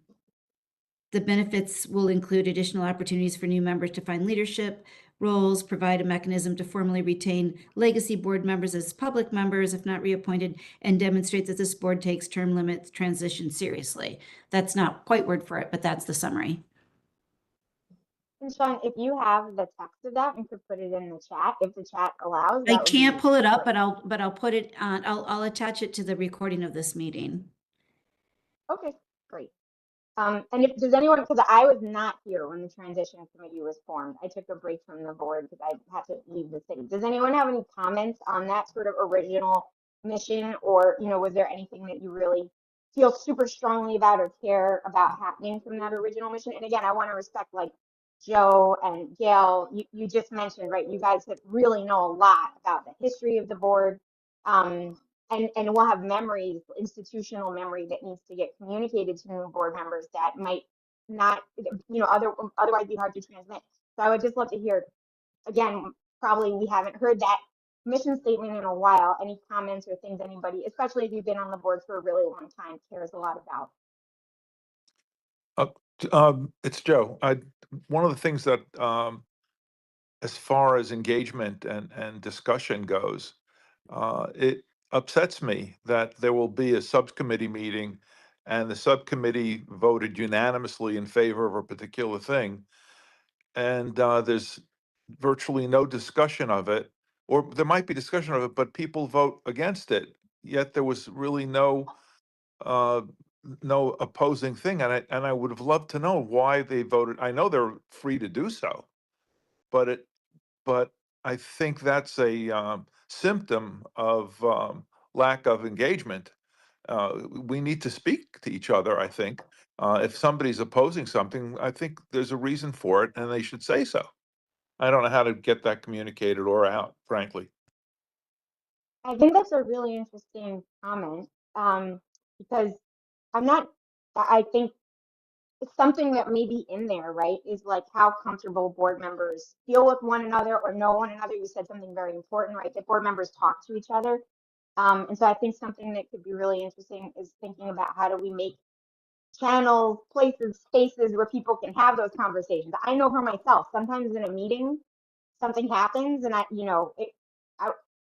Speaker 2: benefits will include additional opportunities for new members to find leadership roles, provide a mechanism to formally retain legacy board members as public members if not reappointed, and demonstrate that this board takes term limits transition seriously. That's not quite word for it, but that's the summary.
Speaker 6: And Sean, if you have the text of that and could put it in the chat, if the chat allows,
Speaker 2: I
Speaker 6: that would
Speaker 2: can't
Speaker 6: be
Speaker 2: pull it up,
Speaker 6: great.
Speaker 2: but I'll put it on, I'll attach it to the recording of this meeting.
Speaker 6: Okay, great. And if does anyone, because I was not here when the transition committee was formed, I took a break from the board because I had to leave the city. Does anyone have any comments on that sort of original mission, or was there anything that you really feel super strongly about or care about happening from that original mission? And again, I want to respect like Joe and Gail. You just mentioned, right? You guys have really know a lot about the history of the board. And we'll have memories, institutional memory that needs to get communicated to new board members that might not, otherwise be hard to transmit. So I would just love to hear, again, probably we haven't heard that mission statement in a while. Any comments or things anybody, especially if you've been on the board for a really long time, cares a lot about?
Speaker 1: It's Joe. One of the things that, as far as engagement and discussion goes, it upsets me that there will be a subcommittee meeting and the subcommittee voted unanimously in favor of a particular thing. And there's virtually no discussion of it, or there might be discussion of it, but people vote against it. Yet there was really uh, no opposing thing. And I would have loved to know why they voted. I know they're free to do so, but but I think that's a symptom of lack of engagement. We need to speak to each other, I think. If somebody's opposing something, I think there's a reason for it and they should say so. I don't know how to get that communicated or out, frankly.
Speaker 6: I think that's a really interesting comment because I think it's something that may be in there, right? Is like how comfortable board members feel with one another or know one another. You said something very important, right? That board members talk to each other. And so I think something that could be really interesting is thinking about how do we make channels, places, spaces where people can have those conversations. I know for myself, sometimes in a meeting, something happens and I,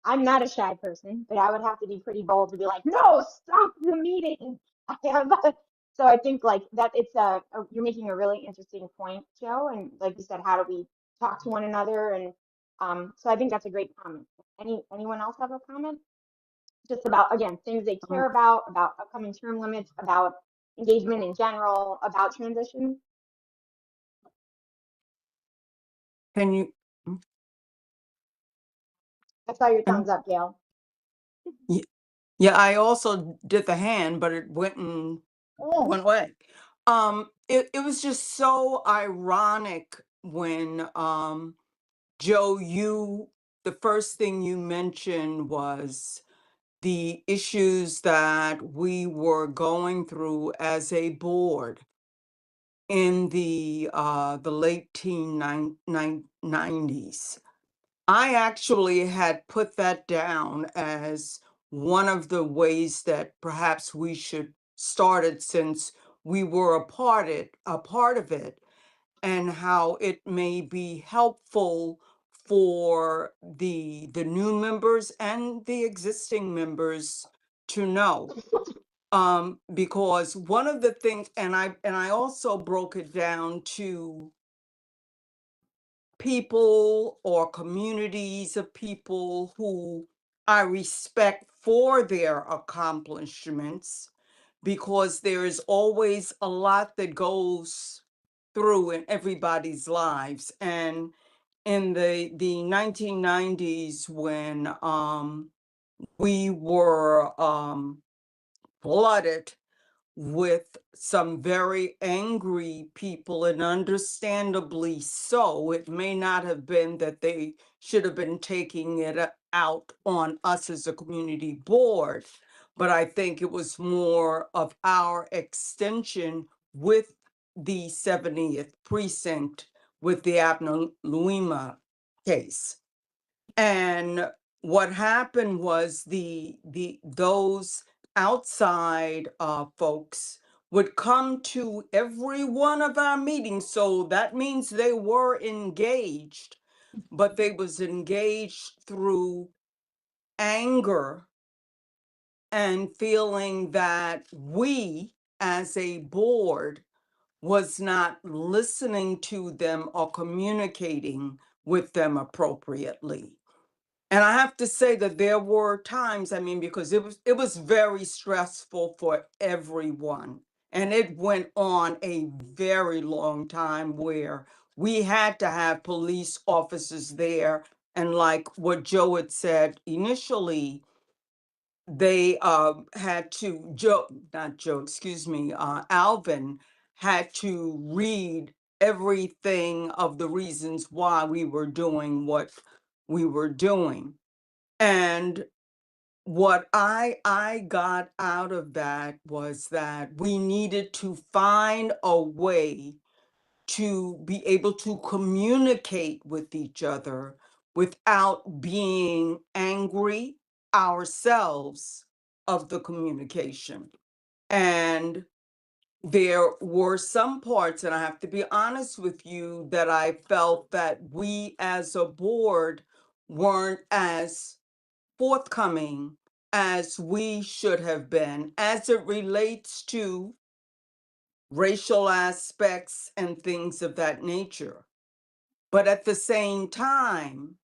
Speaker 6: I'm not a shy person, but I would have to be pretty bold to be like, no, stop the meeting. So I think like that you're making a really interesting point, Joe. And like you said, how do we talk to one another? And so I think that's a great comment. Anyone else have a comment? Just about, again, things they care about upcoming term limits, about engagement in general, about transition.
Speaker 3: Can you?
Speaker 6: I saw your thumbs up, Gail.
Speaker 3: Yeah, I also did the hand, but it went away. It was just so ironic when Joe, the first thing you mentioned was the issues that we were going through as a board in the late teen 90s. I actually had put that down as one of the ways that perhaps we should start it, since we were a part of it, and how it may be helpful for the new members and the existing members to know. Because one of the things, and I also broke it down to people or communities of people who I respect for their accomplishments, because there is always a lot that goes through in everybody's lives. And in the 1990s, when we were flooded with some very angry people, and understandably so. It may not have been that they should have been taking it out on us as a community board, but I think it was more of our extension with the 70th precinct with the Abner Luima case. And what happened was those outside folks would come to every one of our meetings. So that means they were engaged, but they was engaged through anger and feeling that we as a board was not listening to them or communicating with them appropriately. And I have to say that there were times, I mean, because it was very stressful for everyone. And it went on a very long time where we had to have police officers there. And like what Joe had said initially, they had to, Alvin had to read everything of the reasons why we were doing what we were doing. And what I got out of that was that we needed to find a way to be able to communicate with each other without being angry ourselves of the communication. And there were some parts, and I have to be honest with you, that I felt that we as a board weren't as forthcoming as we should have been as it relates to racial aspects and things of that nature. But at the same time,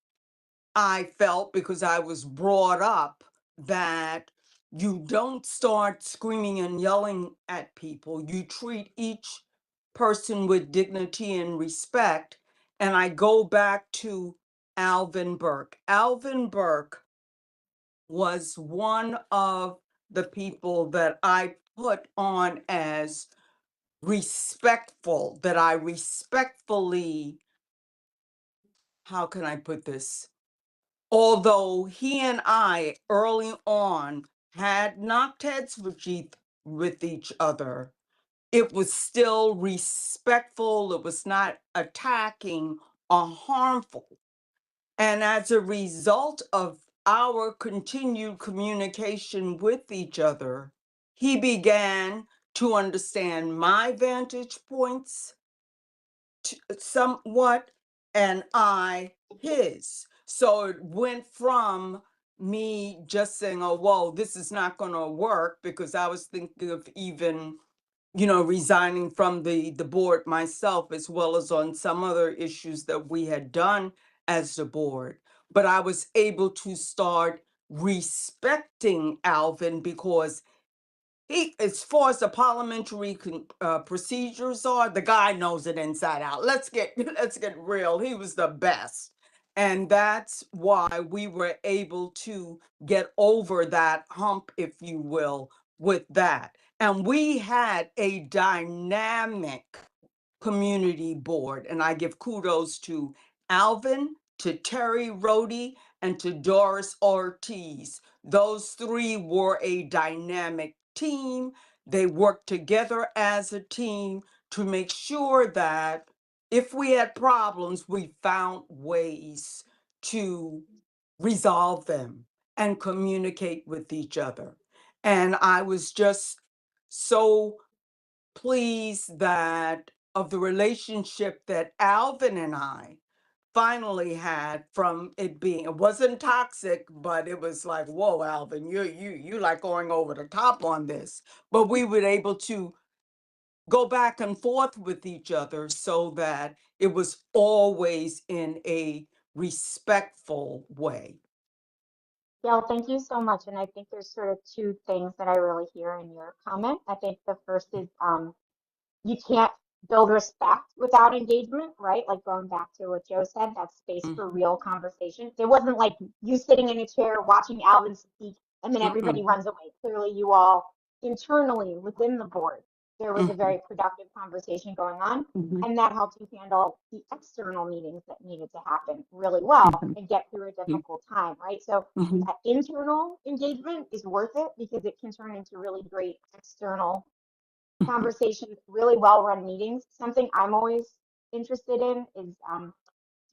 Speaker 3: I felt, because I was brought up, that you don't start screaming and yelling at people. You treat each person with dignity and respect. And I go back to Alvin Burke. Alvin Burke was one of the people that I put on as respectful, that I respectfully, how can I put this? Although he and I early on had knocked heads with each other, it was still respectful, it was not attacking or harmful. And as a result of our continued communication with each other, he began to understand my vantage points somewhat, and I his. So it went from me just saying, oh, whoa, this is not going to work, because I was thinking of even, resigning from the board myself, as well as on some other issues that we had done as the board. But I was able to start respecting Alvin, because he, as far as the parliamentary procedures are, the guy knows it inside out. Let's get real. He was the best. And that's why we were able to get over that hump, if you will, with that. And we had a dynamic community board, and I give kudos to Alvin, to Terry Rhodey, and to Doris Ortiz. Those three were a dynamic team. They worked together as a team to make sure that if we had problems, we found ways to resolve them and communicate with each other. And I was just so pleased that of the relationship that Alvin and I finally had, from it being, it wasn't toxic, but it was like, whoa, Alvin, you like going over the top on this. But we were able to go back and forth with each other so that it was always in a respectful way.
Speaker 6: Gail, thank you so much. And I think there's sort of two things that I really hear in your comment. I think the first is you can't build respect without engagement, right? Like going back to what Joe said, that's space for real conversation. It wasn't like you sitting in a chair watching Alvin speak and then everybody runs away. Clearly, you all internally within the board, there was a very productive conversation going on, and that helped you handle the external meetings that needed to happen really well and get through a difficult time, right? So that internal engagement is worth it, because it can turn into really great external conversations, really well-run meetings. Something I'm always interested in is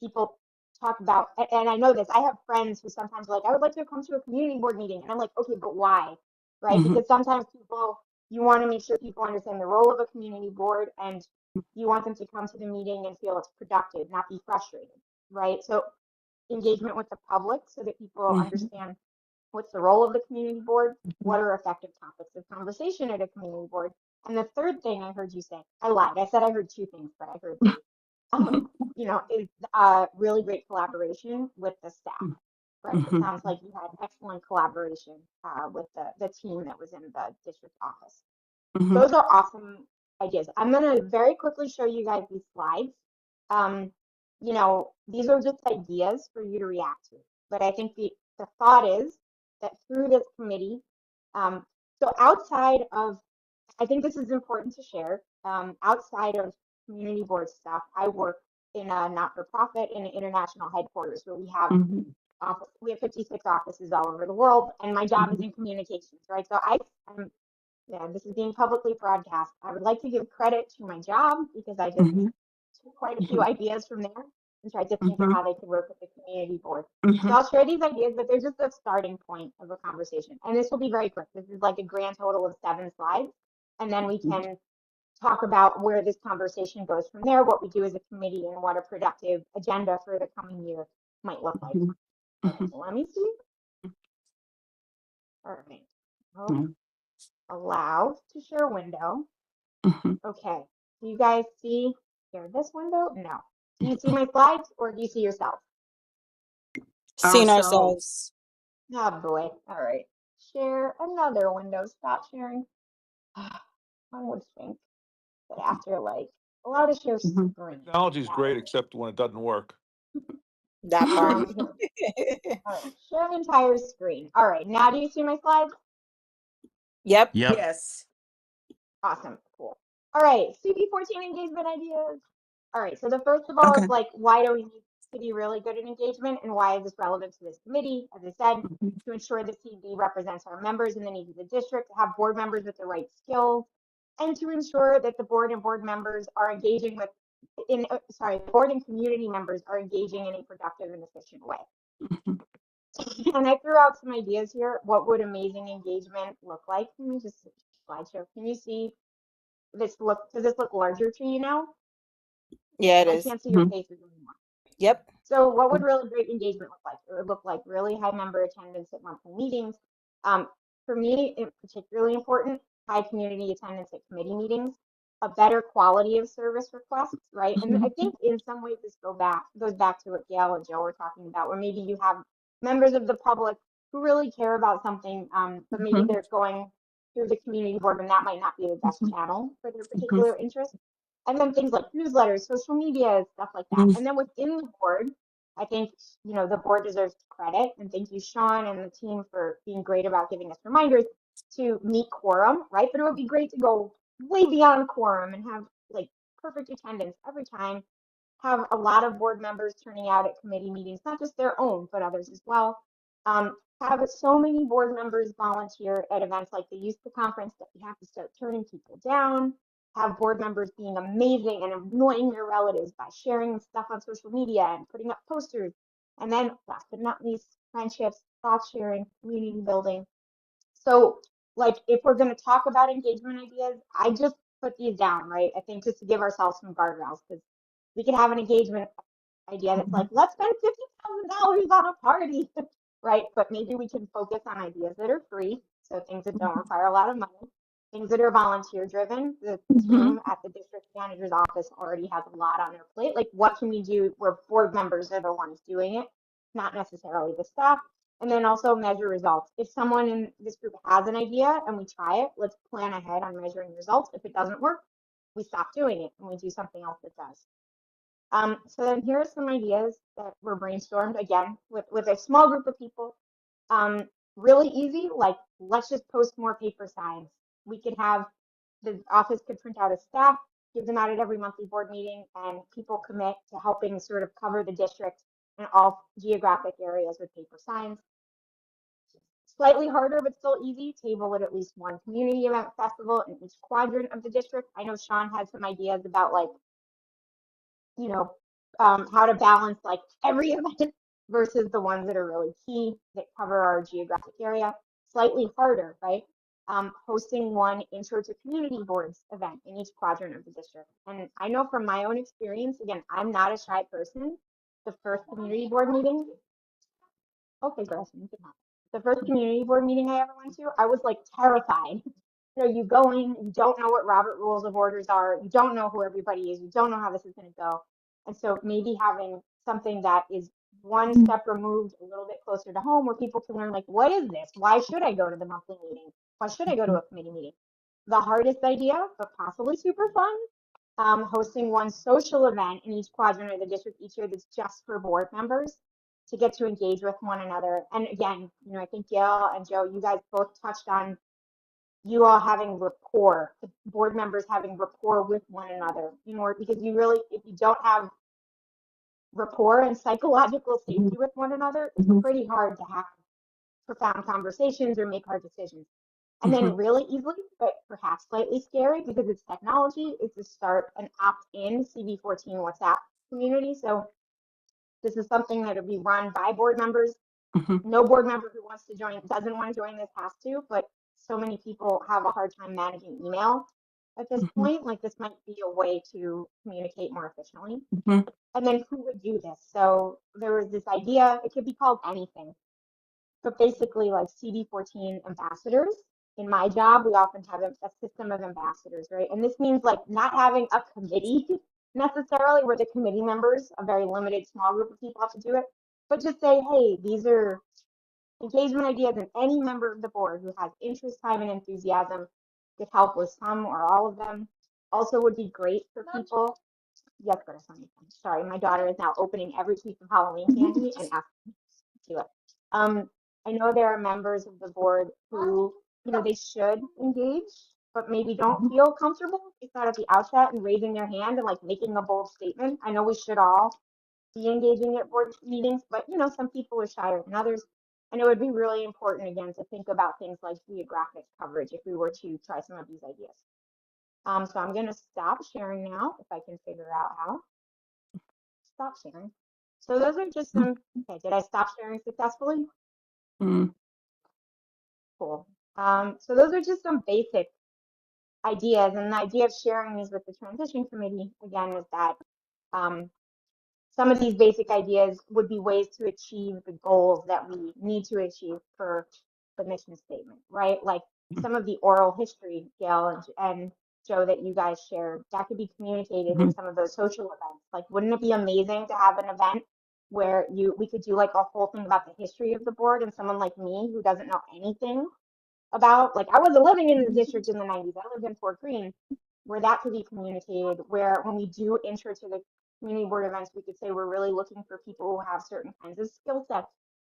Speaker 6: people talk about, and I know this, I have friends who sometimes are like, I would like to come to a community board meeting. And I'm like, okay, but why? Right? Because sometimes you want to make sure people understand the role of a community board, and you want them to come to the meeting and feel it's productive, not be frustrated, right? So engagement with the public so that people understand what's the role of the community board, what are effective topics of conversation at a community board. And the third thing I heard you say, I lied. I said I heard two things, but I heard three. Is really great collaboration with the staff, right? It sounds like you had excellent collaboration with the team that was in the district office. Those are awesome ideas. I'm going to very quickly show you guys these slides. These are just ideas for you to react to. But I think the thought is that through this committee, so outside of, I think this is important to share, outside of community board stuff, I work in a not-for-profit in an international headquarters where we have 56 offices all over the world, and my job is in communications, right? So this is being publicly broadcast. I would like to give credit to my job, because I just took quite a few ideas from there and tried to think of how they could work with the community board. So I'll share these ideas, but they're just a starting point of a conversation. And this will be very quick. This is like a grand total of 7 slides. And then we can talk about where this conversation goes from there, what we do as a committee, and what a productive agenda for the coming year might look like. Okay, so let me see. All right. Oh, allow to share window. Okay. Do you guys see here this window? No. Do you see my slides, or do you see yourself?
Speaker 4: Seeing ourselves.
Speaker 6: Oh boy. All right. Share another window. Stop sharing. One would think that after allow to share screen.
Speaker 1: Technology is great, except when it doesn't work.
Speaker 4: That part.
Speaker 6: All right. Share an entire screen. All right. Now do you see my slides?
Speaker 4: Yep.
Speaker 3: Yes.
Speaker 6: Awesome. Cool. All right. CB14 engagement ideas. All right. So the first of all is why do we need to be really good at engagement, and why is this relevant to this committee? As I said, to ensure the CB represents our members and the needs of the district, to have board members with the right skills and to ensure that the board and board members are engaging with, board and community members are engaging in a productive and efficient way. And I threw out some ideas here. What would amazing engagement look like? Let me just slideshow. Can you see this does this look larger to you now?
Speaker 4: Yeah, it
Speaker 6: I
Speaker 4: is.
Speaker 6: can't see your faces anymore.
Speaker 4: Yep.
Speaker 6: So what would really great engagement look like? It would look like really high member attendance at monthly meetings. For me, it's particularly important, high community attendance at committee meetings, a better quality of service requests, right? And I think in some ways this goes back to what Gail and Joe were talking about, where maybe you have members of the public who really care about something, but maybe they're going through the community board and that might not be the best channel for their particular interest. And then things like newsletters, social media, stuff like that. And then within the board, I think, the board deserves credit. And thank you, Sean and the team, for being great about giving us reminders to meet quorum, right? But it would be great to go way beyond quorum and have like perfect attendance every time, have a lot of board members turning out at committee meetings, not just their own, but others as well. Have so many board members volunteer at events like the Youth Conference that we have to start turning people down. Have board members being amazing and annoying their relatives by sharing stuff on social media and putting up posters. And then last but not least, friendships, thought sharing, community building. So like if we're going to talk about engagement ideas, I just put these down, right? I think just to give ourselves some guardrails, because we could have an engagement idea that's like, let's spend $50,000 on a party, right? But maybe we can focus on ideas that are free, so things that don't require a lot of money, things that are volunteer driven. The team at the district manager's office already has a lot on their plate. Like, what can we do where board members are the ones doing it, not necessarily the staff? And then also measure results. If someone in this group has an idea and we try it, let's plan ahead on measuring results. If it doesn't work, we stop doing it and we do something else that does. So then here are some ideas that were brainstormed again with a small group of people. Really easy, like let's just post more paper signs. We could have the office could print out a stack, give them out at every monthly board meeting, and people commit to helping sort of cover the district in all geographic areas with paper signs. Slightly harder, but still easy, table at least one community event festival in each quadrant of the district. I know Sean had some ideas about like, how to balance like every event versus the ones that are really key that cover our geographic area. Slightly harder, right? Hosting one intro to community boards event in each quadrant of the district. And I know from my own experience, again, I'm not a shy person. The first community board meeting, okay, Grayson, you can have it. The first community board meeting I ever went to, I was like terrified. You go in, you don't know what Robert Rules of Orders are, you don't know who everybody is, you don't know how this is going to go. And so maybe having something that is one step removed, a little bit closer to home, where people can learn, like, what is this? Why should I go to the monthly meeting? Why should I go to a committee meeting? The hardest idea, but possibly super fun, hosting one social event in each quadrant of the district each year that's just for board members to get to engage with one another. And again, I think Gail and Joe, you guys both touched on you all having rapport, the board members having rapport with one another, because you really, if you don't have rapport and psychological safety with one another, it's pretty hard to have profound conversations or make hard decisions. And then really easily, but perhaps slightly scary because it's technology, is to start an opt-in CB14 WhatsApp community. So this is something that would be run by board members. No board member who wants to join, doesn't want to join this has to, but so many people have a hard time managing email at this point. Like, this might be a way to communicate more efficiently. And then who would do this? So there was this idea, it could be called anything, but basically like CB14 ambassadors. In my job, we often have a system of ambassadors, right? And this means like not having a committee necessarily where the committee members, a very limited small group of people have to do it, but just say, hey, these are engagement ideas, and any member of the board who has interest, time, and enthusiasm could help with some or all of them. Also would be great for people. Yes, but sorry, my daughter is now opening every piece of Halloween candy and asking to do it. I know there are members of the board who, they should engage, but maybe don't feel comfortable, if not at the outset, and raising their hand and like making a bold statement. I know we should all be engaging at board meetings, but some people are shyer than others. And it would be really important, again, to think about things like geographic coverage if we were to try some of these ideas. So I'm going to stop sharing now if I can figure out how. Stop sharing. So those are just some, okay, did I stop sharing successfully?
Speaker 3: Mm.
Speaker 6: Cool. So those are just some basic ideas, and the idea of sharing these with the transition committee, again, is that some of these basic ideas would be ways to achieve the goals that we need to achieve for the mission statement, right? Like some of the oral history, Gail and Joe, that you guys shared, that could be communicated in some of those social events. Like, wouldn't it be amazing to have an event where we could do like a whole thing about the history of the board, and someone like me who doesn't know anything about, like, I wasn't living in the district in the 90s. I lived in Fort Greene, where that could be communicated, where when we do intro to the community board events, we could say we're really looking for people who have certain kinds of skill sets.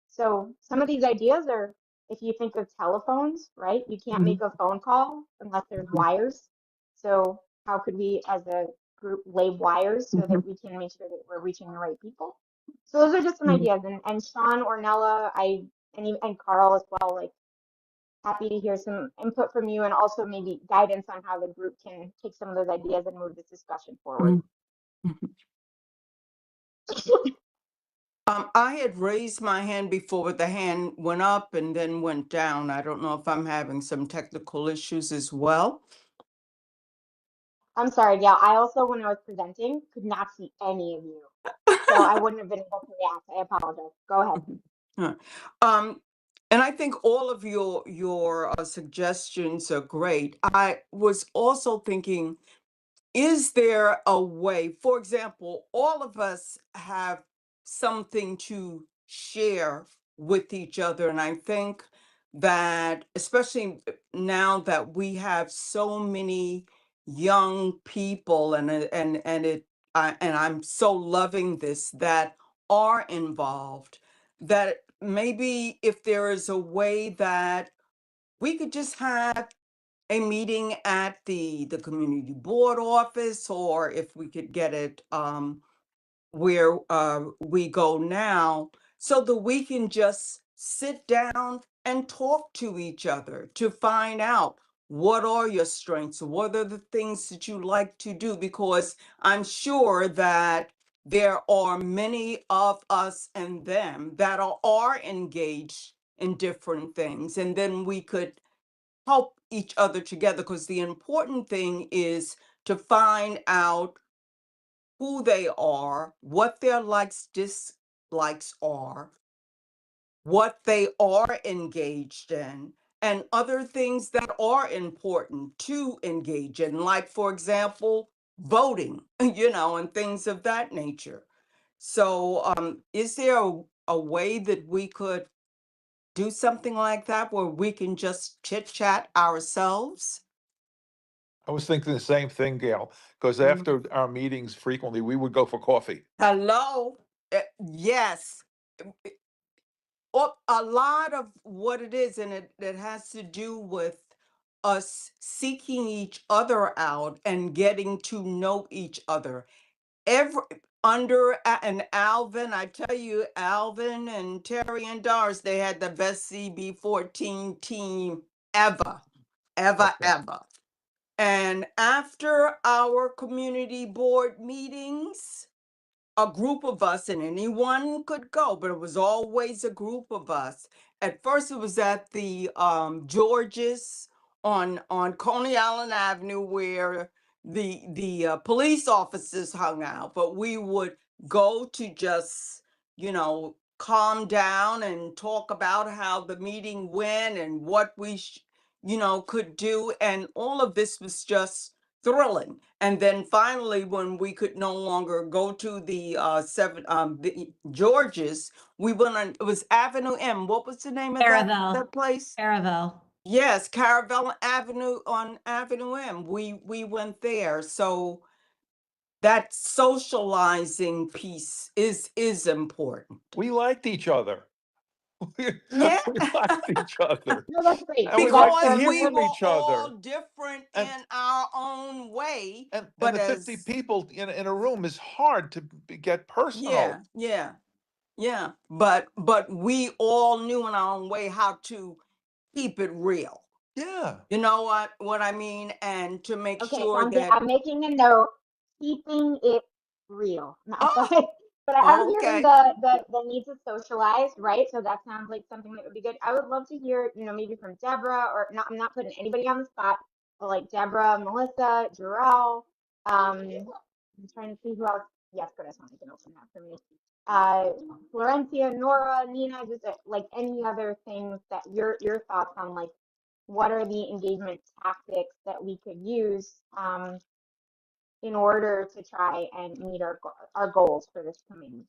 Speaker 6: So some of these ideas are, if you think of telephones, right? You can't make a phone call unless there's wires. So how could we as a group lay wires so that we can make sure that we're reaching the right people? So those are just some ideas. And Sean, Ornella, and Carl as well, like, happy to hear some input from you, and also maybe guidance on how the group can take some of those ideas and move this discussion forward.
Speaker 3: I had raised my hand before, but the hand went up and then went down. I don't know if I'm having some technical issues as well.
Speaker 6: I'm sorry, Gail. I also, when I was presenting, could not see any of you. So I wouldn't have been able to react. I apologize. Go ahead.
Speaker 3: And I think all of your suggestions are great. I was also thinking, is there a way, for example, all of us have something to share with each other. And I think that, especially now that we have so many young people and I'm so loving this, that are involved, that maybe if there is a way that we could just have a meeting at the community board office, or if we could get it where we go now, so that we can just sit down and talk to each other to find out what are your strengths, what are the things that you like to do, because I'm sure that there are many of us and them that are engaged in different things, and then we could help each other together, because the important thing is to find out who they are, what their likes, dislikes are, what they are engaged in, and other things that are important to engage in, like, for example, voting, and things of that nature. So, is there a way that we could do something like that where we can just chit chat ourselves?
Speaker 1: I was thinking the same thing, Gail, because after our meetings frequently, we would go for coffee.
Speaker 3: Hello? Yes. A lot of what it is, and it has to do with us seeking each other out and getting to know each other. And Alvin, I tell you, Alvin and Terry and Doris, they had the best CB14 team ever,
Speaker 1: Okay.
Speaker 3: ever. And after our community board meetings, a group of us, and anyone could go, but it was always a group of us. At first, it was at the George's on Coney Island Avenue, where the police officers hung out. But we would go to just, calm down and talk about how the meeting went and what we could do, and all of this was just thrilling. And then finally, when we could no longer go to the the George's, we went on, it was Avenue M. What was the name of that place?
Speaker 2: Caravel.
Speaker 3: Yes, Caravel Avenue on Avenue M. We went there. So that socializing piece is important.
Speaker 1: We liked each other.
Speaker 3: Yeah.
Speaker 1: We liked each other.
Speaker 6: No, that's great.
Speaker 1: And we
Speaker 3: Because
Speaker 1: like to
Speaker 6: So
Speaker 1: hear
Speaker 3: we
Speaker 1: from
Speaker 3: were
Speaker 1: each
Speaker 3: all
Speaker 1: other.
Speaker 3: different
Speaker 1: And-
Speaker 3: in our own way.
Speaker 1: And
Speaker 3: but
Speaker 1: the 50 people in a room is hard to get personal.
Speaker 3: Yeah. But we all knew in our own way how to keep it real.
Speaker 1: Yeah.
Speaker 3: You know what I mean? And to make
Speaker 6: Okay,
Speaker 3: sure
Speaker 6: sounds good.
Speaker 3: that,
Speaker 6: I'm making a note, keeping it real. No,
Speaker 3: oh,
Speaker 6: but I'm hearing
Speaker 3: okay.
Speaker 6: the need to socialize, right? So that sounds like something that would be good. I would love to hear, maybe from Deborah, or not, I'm not putting anybody on the spot, but like Deborah, Melissa, Jarrell, I'm trying to see who else. Yes, good, I want you can open that for me. Florencia, Nora, Nina, just like any other things that your thoughts on, like, what are the engagement tactics that we could use in order to try and meet our goals for this coming.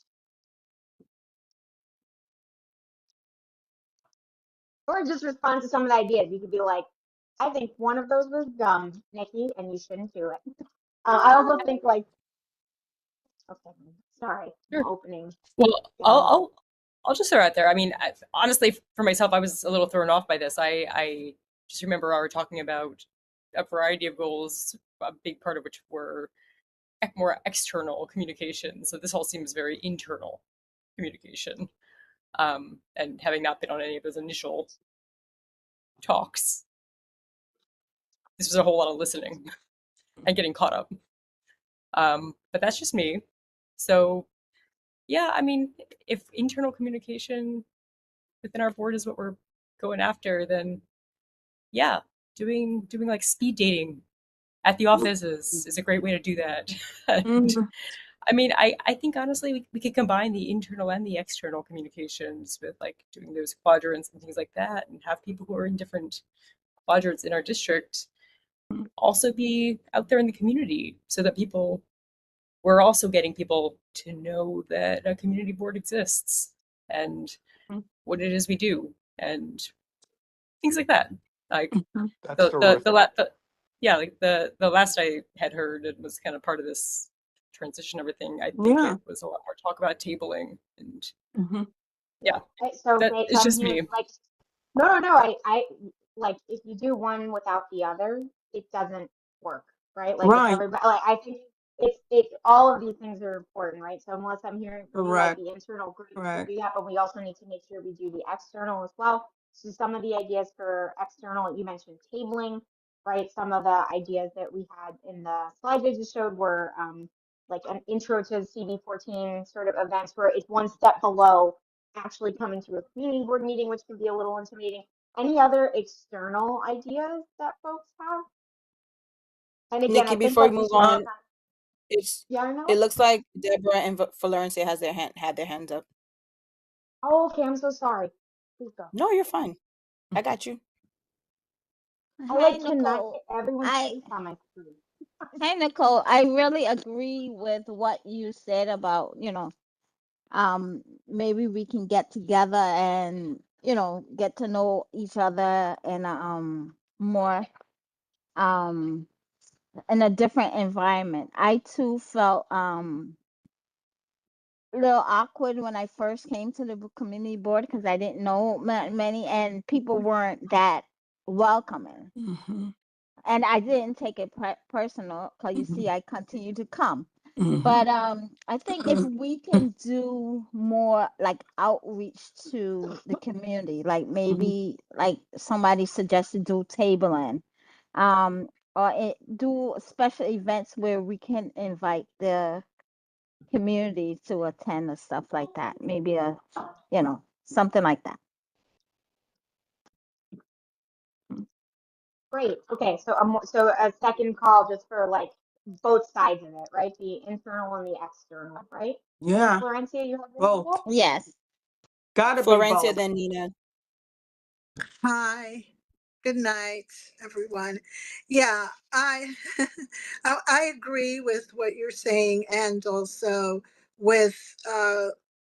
Speaker 6: Or just respond to some of the ideas. You could be like, I think one of those was dumb, Nikki, and you shouldn't do it. I also think, like, okay, sorry, I'm
Speaker 10: Sure.
Speaker 6: opening.
Speaker 10: Well, I'll just throw out there. I mean, honestly, for myself, I was a little thrown off by this. I just remember we were talking about a variety of goals, a big part of which were more external communication. So this all seems very internal communication. And having not been on any of those initial talks, this was a whole lot of listening and getting caught up. But that's just me. So yeah, I mean, if internal communication within our board is what we're going after, then yeah, doing like speed dating at the office is a great way to do that. And
Speaker 3: Mhm.
Speaker 10: I mean, I think honestly we could combine the internal and the external communications with like doing those quadrants and things like that, and have people who are in different quadrants in our district also be out there in the community, so that we're also getting people to know that a community board exists and what it is we do and things like that. Like
Speaker 1: That's
Speaker 10: the
Speaker 1: terrific.
Speaker 10: yeah, like the last I had heard, it was kind of part of this transition, everything. I think
Speaker 3: Yeah.
Speaker 10: it was a lot more talk about tabling and
Speaker 3: Mhm.
Speaker 10: yeah,
Speaker 6: Right, so
Speaker 10: that
Speaker 6: great. So
Speaker 10: it's
Speaker 6: I'm
Speaker 10: just
Speaker 6: hearing,
Speaker 10: me.
Speaker 6: like, no. I like, if you do one without the other, it doesn't work, right? Like, if
Speaker 3: Right.
Speaker 6: everybody, like, I think it's all of these things are important, right? So unless I'm hearing from you, like,
Speaker 3: Correct.
Speaker 6: the internal group to
Speaker 3: Correct.
Speaker 6: do that, but we also need to make sure we do the external as well. So some of the ideas for external, you mentioned tabling, right? Some of the ideas that we had in the slides I just showed were like an intro to CB14 sort of events, where it's one step below actually coming to a community board meeting, which can be a little intimidating. Any other external ideas that folks have? And again,
Speaker 4: Nikki,
Speaker 6: I think
Speaker 4: before we
Speaker 6: that this
Speaker 4: move
Speaker 6: should be
Speaker 4: on,
Speaker 6: kind of,
Speaker 4: it's
Speaker 6: yeah, I know.
Speaker 4: it looks like Deborah and Valencia had their hands up.
Speaker 6: Oh, okay, I'm so sorry. Please go.
Speaker 4: No, you're fine. I got you.
Speaker 6: I
Speaker 9: Hi,
Speaker 6: like cannot
Speaker 9: Nicole.
Speaker 6: get everyone's
Speaker 9: I
Speaker 6: face on my screen.
Speaker 9: Hi, Nicole. I really agree with what you said about, maybe we can get together and, get to know each other in a more um in a different environment. I too felt a little awkward when I first came to the community board because I didn't know many and people weren't that welcoming.
Speaker 3: Mhm.
Speaker 9: And I didn't take it personal because you see,
Speaker 3: Mhm.
Speaker 9: I continue to come.
Speaker 3: Mhm.
Speaker 9: But I think if we can do more like outreach to the community, like
Speaker 3: Mhm.
Speaker 9: maybe like somebody suggested do tabling, or do special events where we can invite the community to attend or stuff like that. Maybe something like that.
Speaker 6: Great. Okay, so a second call just for, like, both sides of it, right? The internal and the external, right? And
Speaker 3: Yeah.
Speaker 6: Florencia, you have your hand
Speaker 3: Both.
Speaker 6: up?
Speaker 9: Yes.
Speaker 3: Gotta be
Speaker 4: Florencia,
Speaker 3: both.
Speaker 4: then Nina.
Speaker 11: Hi, good night, everyone. Yeah, I I agree with what you're saying, and also with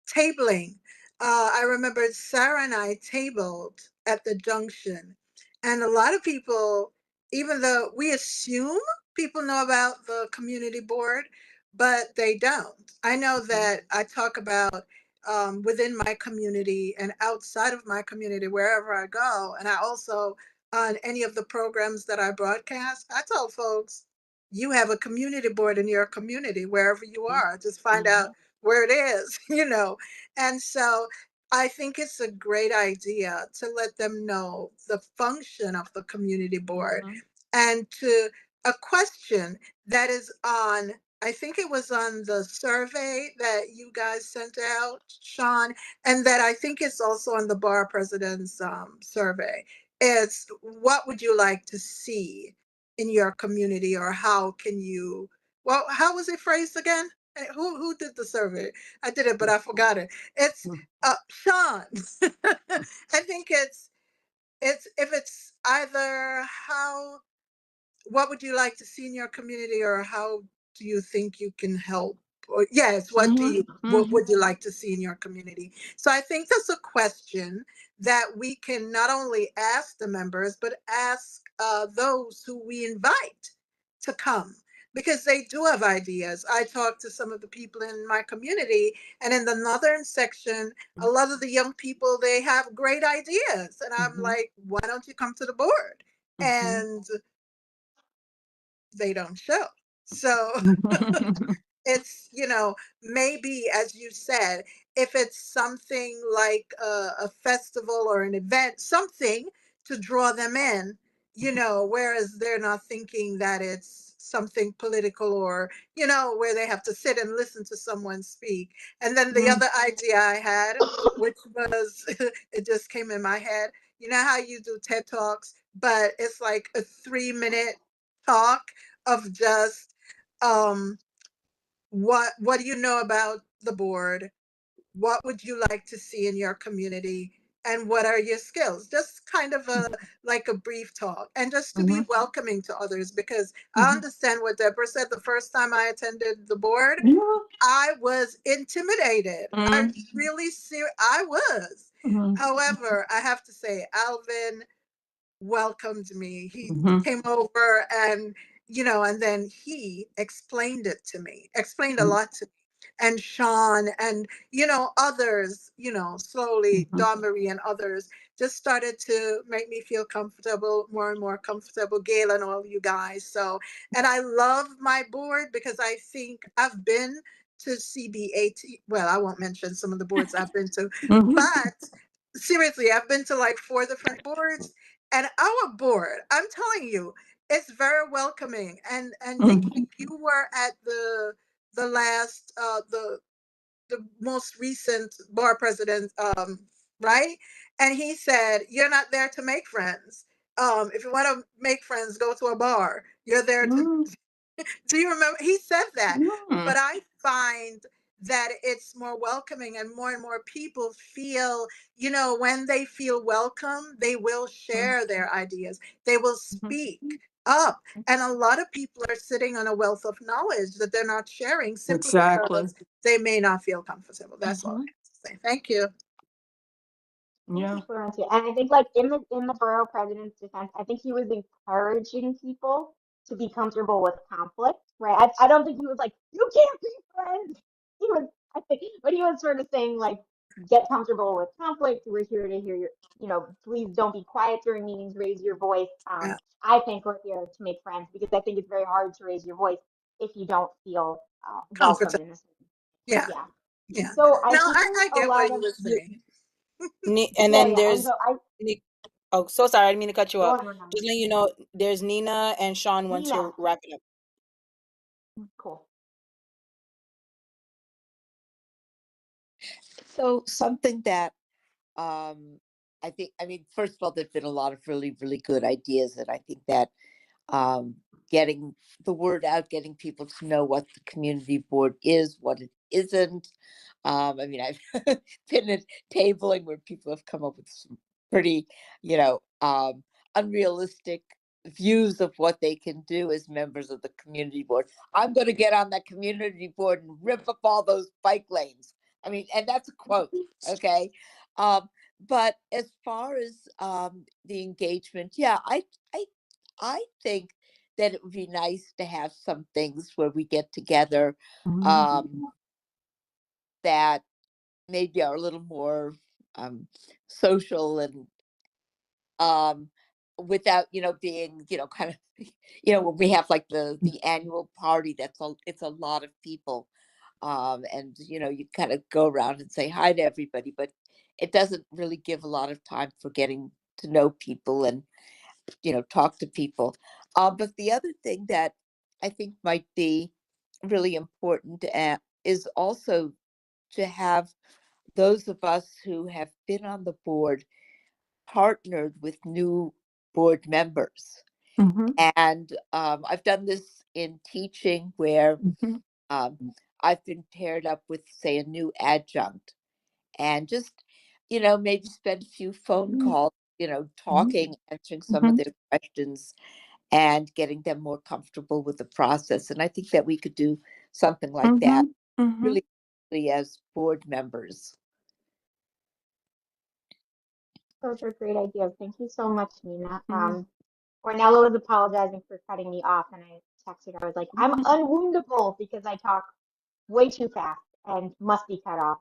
Speaker 11: tabling. I remember Sarah and I tabled at the junction, and a lot of people, even though we assume people know about the community board, but they don't. I know that I talk about within my community and outside of my community, wherever I go. And I also, on any of the programs that I broadcast, I tell folks, you have a community board in your community, wherever you are. Just find out where it is, And so I think it's a great idea to let them know the function of the community board and to a question that is on, I think it was on the survey that you guys sent out, Sean, and that I think it's also on the bar president's survey. It's what would you like to see in your community, or how can you, well, how was it phrased again? Who did the survey? I did it, but I forgot it. It's Sean. I think it's if it's either what would you like to see in your community, or how do you think you can help? Or yes, what would you like to see in your community? So I think that's a question that we can not only ask the members, but ask those who we invite to come, because they do have ideas. I talked to some of the people in my community, and in the northern section, a lot of the young people, they have great ideas. And I'm like, why don't you come to the board? And they don't show. So it's, maybe, as you said, if it's something like a festival or an event, something to draw them in, whereas they're not thinking that it's something political, or, where they have to sit and listen to someone speak. And then the other idea I had, which was, it just came in my head, you know how you do TED Talks, but it's like a 3-minute talk of just, what do you know about the board? What would you like to see in your community? And what are your skills? Just kind of like a brief talk, and just to be welcoming to others, because I understand what Deborah said. The first time I attended the board, I was intimidated. I really I was. However, I have to say, Alvin welcomed me. He came over, and and then he explained it to me, explained a lot to me. And Sean, and others, slowly, Dawn Marie and others just started to make me feel comfortable, more and more comfortable, Gail and all you guys. So, and I love my board, because I think I've been to CB18. Well, I won't mention some of the boards I've been to, but seriously, I've been to like 4 different boards. And our board, I'm telling you, it's very welcoming. And Nikki, you were at the last the most recent bar president, right? And he said, "You're not there to make friends. If you want to make friends, go to a bar. You're there to." Do you remember? He said that. But I find that it's more welcoming, and more people feel, when they feel welcome, they will share their ideas. They will speak up. And a lot of people are sitting on a wealth of knowledge that they're not sharing, simply because they may not feel comfortable. That's all I have to say. Thank you.
Speaker 6: Thank you, Florencia. And I think, like, in the borough president's defense, I think he was encouraging people to be comfortable with conflict, right? I don't think he was like, you can't be friends. He was, I think, but he was sort of saying, like, get comfortable with conflict. We're here to hear please don't be quiet during meetings, raise your voice.
Speaker 11: Yeah.
Speaker 6: I think we're here to make friends, because I think it's very hard to raise your voice if you don't feel welcome in this meeting.
Speaker 11: Yeah.
Speaker 6: Yeah.
Speaker 11: Yeah.
Speaker 6: So I
Speaker 11: No,
Speaker 6: hear
Speaker 11: I
Speaker 6: a
Speaker 11: get
Speaker 6: lot
Speaker 11: what you
Speaker 6: of,
Speaker 11: were saying.
Speaker 4: And then
Speaker 6: and
Speaker 4: there's
Speaker 6: so
Speaker 4: oh, so sorry, I didn't mean to cut you
Speaker 6: go
Speaker 4: off.
Speaker 6: on, Ramona.
Speaker 4: Just letting you know, there's Nina and Sean want
Speaker 6: Nina,
Speaker 4: to wrap it up.
Speaker 6: cool.
Speaker 12: So something that I think, I mean, first of all, there've been a lot of really, really good ideas, and I think that getting the word out, getting people to know what the community board is, what it isn't. I mean, I've been at tabling where people have come up with some pretty, unrealistic views of what they can do as members of the community board. I'm going to get on that community board and rip up all those bike lanes. I mean, and that's a quote, okay? But as far as the engagement, yeah, I think that it would be nice to have some things where we get together that maybe are a little more social, and without being kind of when we have like the annual party, it's a lot of people, and you kind of go around and say hi to everybody, but it doesn't really give a lot of time for getting to know people and, talk to people. But the other thing that I think might be really important is also to have those of us who have been on the board partnered with new board members. And I've done this in teaching where I've been paired up with, say, a new adjunct and just, maybe spend a few phone calls, talking, answering some of their questions and getting them more comfortable with the process. And I think that we could do something like that really as board members.
Speaker 6: Those are great ideas. Thank you so much, Nina. Ornella was apologizing for cutting me off, and I texted her. I was like, I'm unwoundable because I talk way too fast and must be cut off.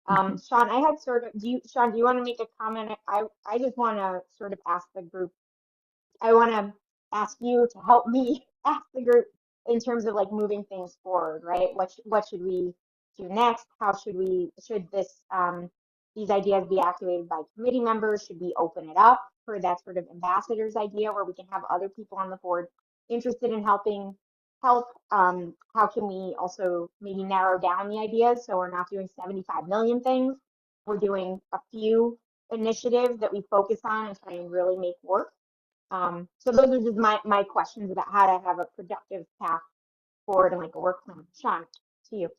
Speaker 6: Sean, I had sort of, Sean, do you want to make a comment? I just want to sort of ask the group, I want to ask you to help me ask the group in terms of like moving things forward, right? What should we do next? How should these ideas be activated by committee members? Should we open it up for that sort of ambassador's idea where we can have other people on the board interested in helping help? How can we also maybe narrow down the ideas so we're not doing 75 million things? We're doing a few initiatives that we focus on and try and really make work. So those are just my questions about how to have a productive path forward and like a work plan. Sean, to you.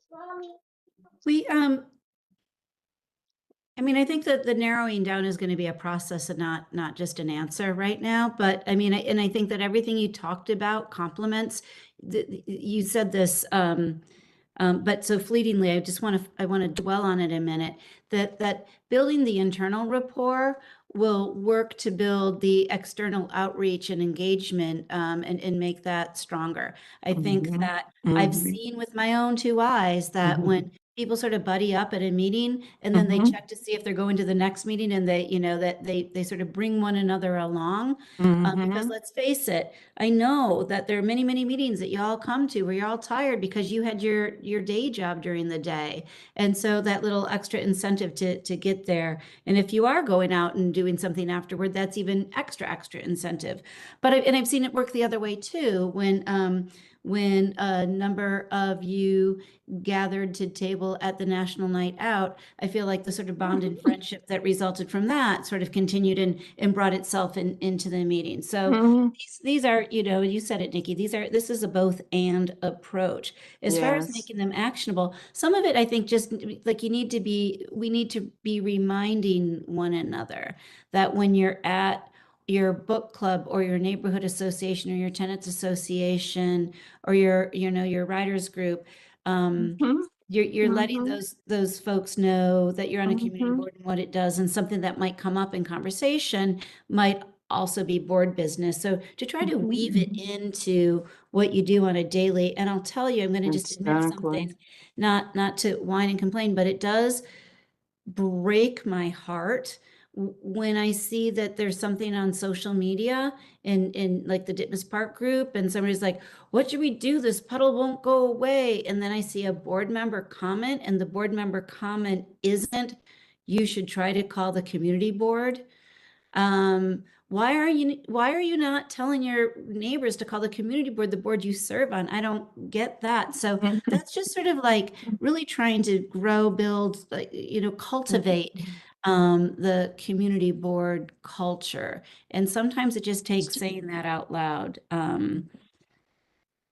Speaker 2: I mean, I think that the narrowing down is going to be a process and not just an answer right now. But I mean, and I think that everything you talked about complements. You said this, but so fleetingly, I want to dwell on it a minute. That building the internal rapport will work to build the external outreach and engagement, and make that stronger. I think that I've seen with my own two eyes that when people sort of buddy up at a meeting and then they check to see if they're going to the next meeting and they, that they sort of bring one another along. Because let's face it, I know that there are many, many meetings that y'all come to where you're all tired because you had your day job during the day. And so that little extra incentive to get there. And if you are going out and doing something afterward, that's even extra incentive. But I've seen it work the other way too, when a number of you gathered to table at the National Night Out, I feel like the sort of bond and friendship that resulted from that sort of continued and brought itself into the meeting. So these are, you said it, Nikki, this is a both and approach. As far as making them actionable, some of it, I think, just like we need to be reminding one another that when you're at your book club or your neighborhood association or your tenants association or your writers group, you're letting those folks know that you're on a community board and what it does, and something that might come up in conversation might also be board business. So to try to weave it into what you do on a daily, and I'll tell you, I'm going to just admit something, not to whine and complain, but it does break my heart when I see that there's something on social media in like the Ditmas Park group, and somebody's like, what should we do? This puddle won't go away. And then I see a board member comment, and the board member comment isn't, you should try to call the community board. Why are you not telling your neighbors to call the community board the board you serve on? I don't get that. So that's just sort of like really trying to grow, build, cultivate the community board culture. And sometimes it just takes saying that out loud.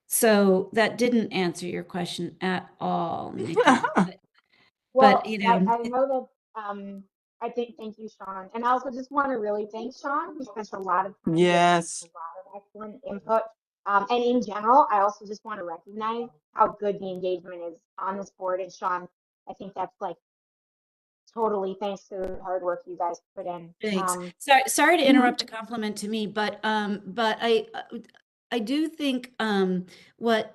Speaker 2: So that didn't answer your question at all, Nikki.
Speaker 6: Well,
Speaker 2: But
Speaker 6: I know that thank you, Sean. And I also just want to really thank Sean. He spent a lot of time giving us a lot of excellent input. And in general, I also just want to recognize how good the engagement is on this board. And Sean, I think that's like totally thanks to the hard work you guys put in.
Speaker 2: Thanks. Sorry to interrupt a compliment to me, but I do think what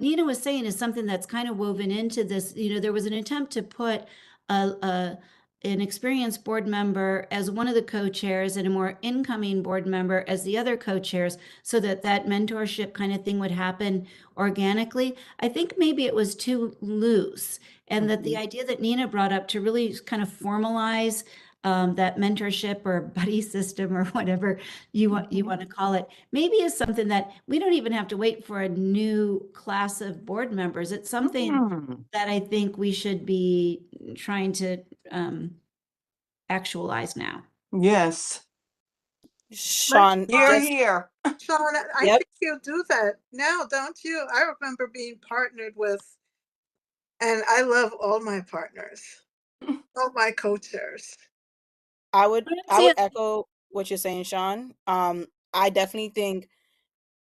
Speaker 2: Nina was saying is something that's kind of woven into this. There was an attempt to put a an experienced board member as one of the co-chairs and a more incoming board member as the other co-chairs, so that that mentorship kind of thing would happen organically. I think maybe it was too loose, and that the idea that Nina brought up to really kind of formalize that mentorship or buddy system or whatever you want to call it, maybe is something that we don't even have to wait for a new class of board members. It's something that I think we should be trying to actualize now.
Speaker 3: Yes.
Speaker 4: Sean,
Speaker 3: Here,
Speaker 4: just
Speaker 3: here.
Speaker 11: Sean, I
Speaker 4: Yep.
Speaker 11: think you do that now, don't you? I remember being partnered with, and I love all my partners, all my co-chairs.
Speaker 4: I would
Speaker 2: See it.
Speaker 4: echo what you're saying, Sean. I definitely think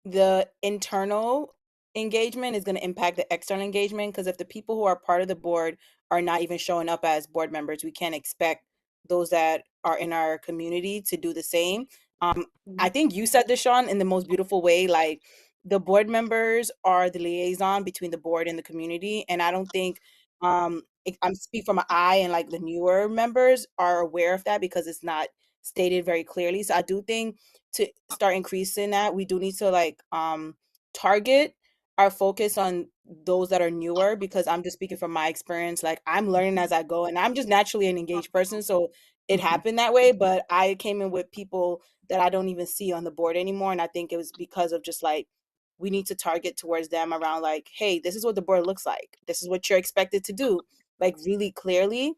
Speaker 4: the internal engagement is going to impact the external engagement, because if the people who are part of the board are not even showing up as board members, we can't expect those that are in our community to do the same. I think you said this, Sean, in the most beautiful way. Like, the board members are the liaison between the board and the community, and I don't think I'm speaking from an I, and like the newer members are aware of that because it's not stated very clearly. So I do think to start increasing that, we do need to like target our focus on those that are newer, because I'm just speaking from my experience. Like, I'm learning as I go, and I'm just naturally an engaged person, so it happened that way. But I came in with people that I don't even see on the board anymore, and I think it was because of just like, we need to target towards them around like, hey, this is what the board looks like, this is what you're expected to do, like really clearly.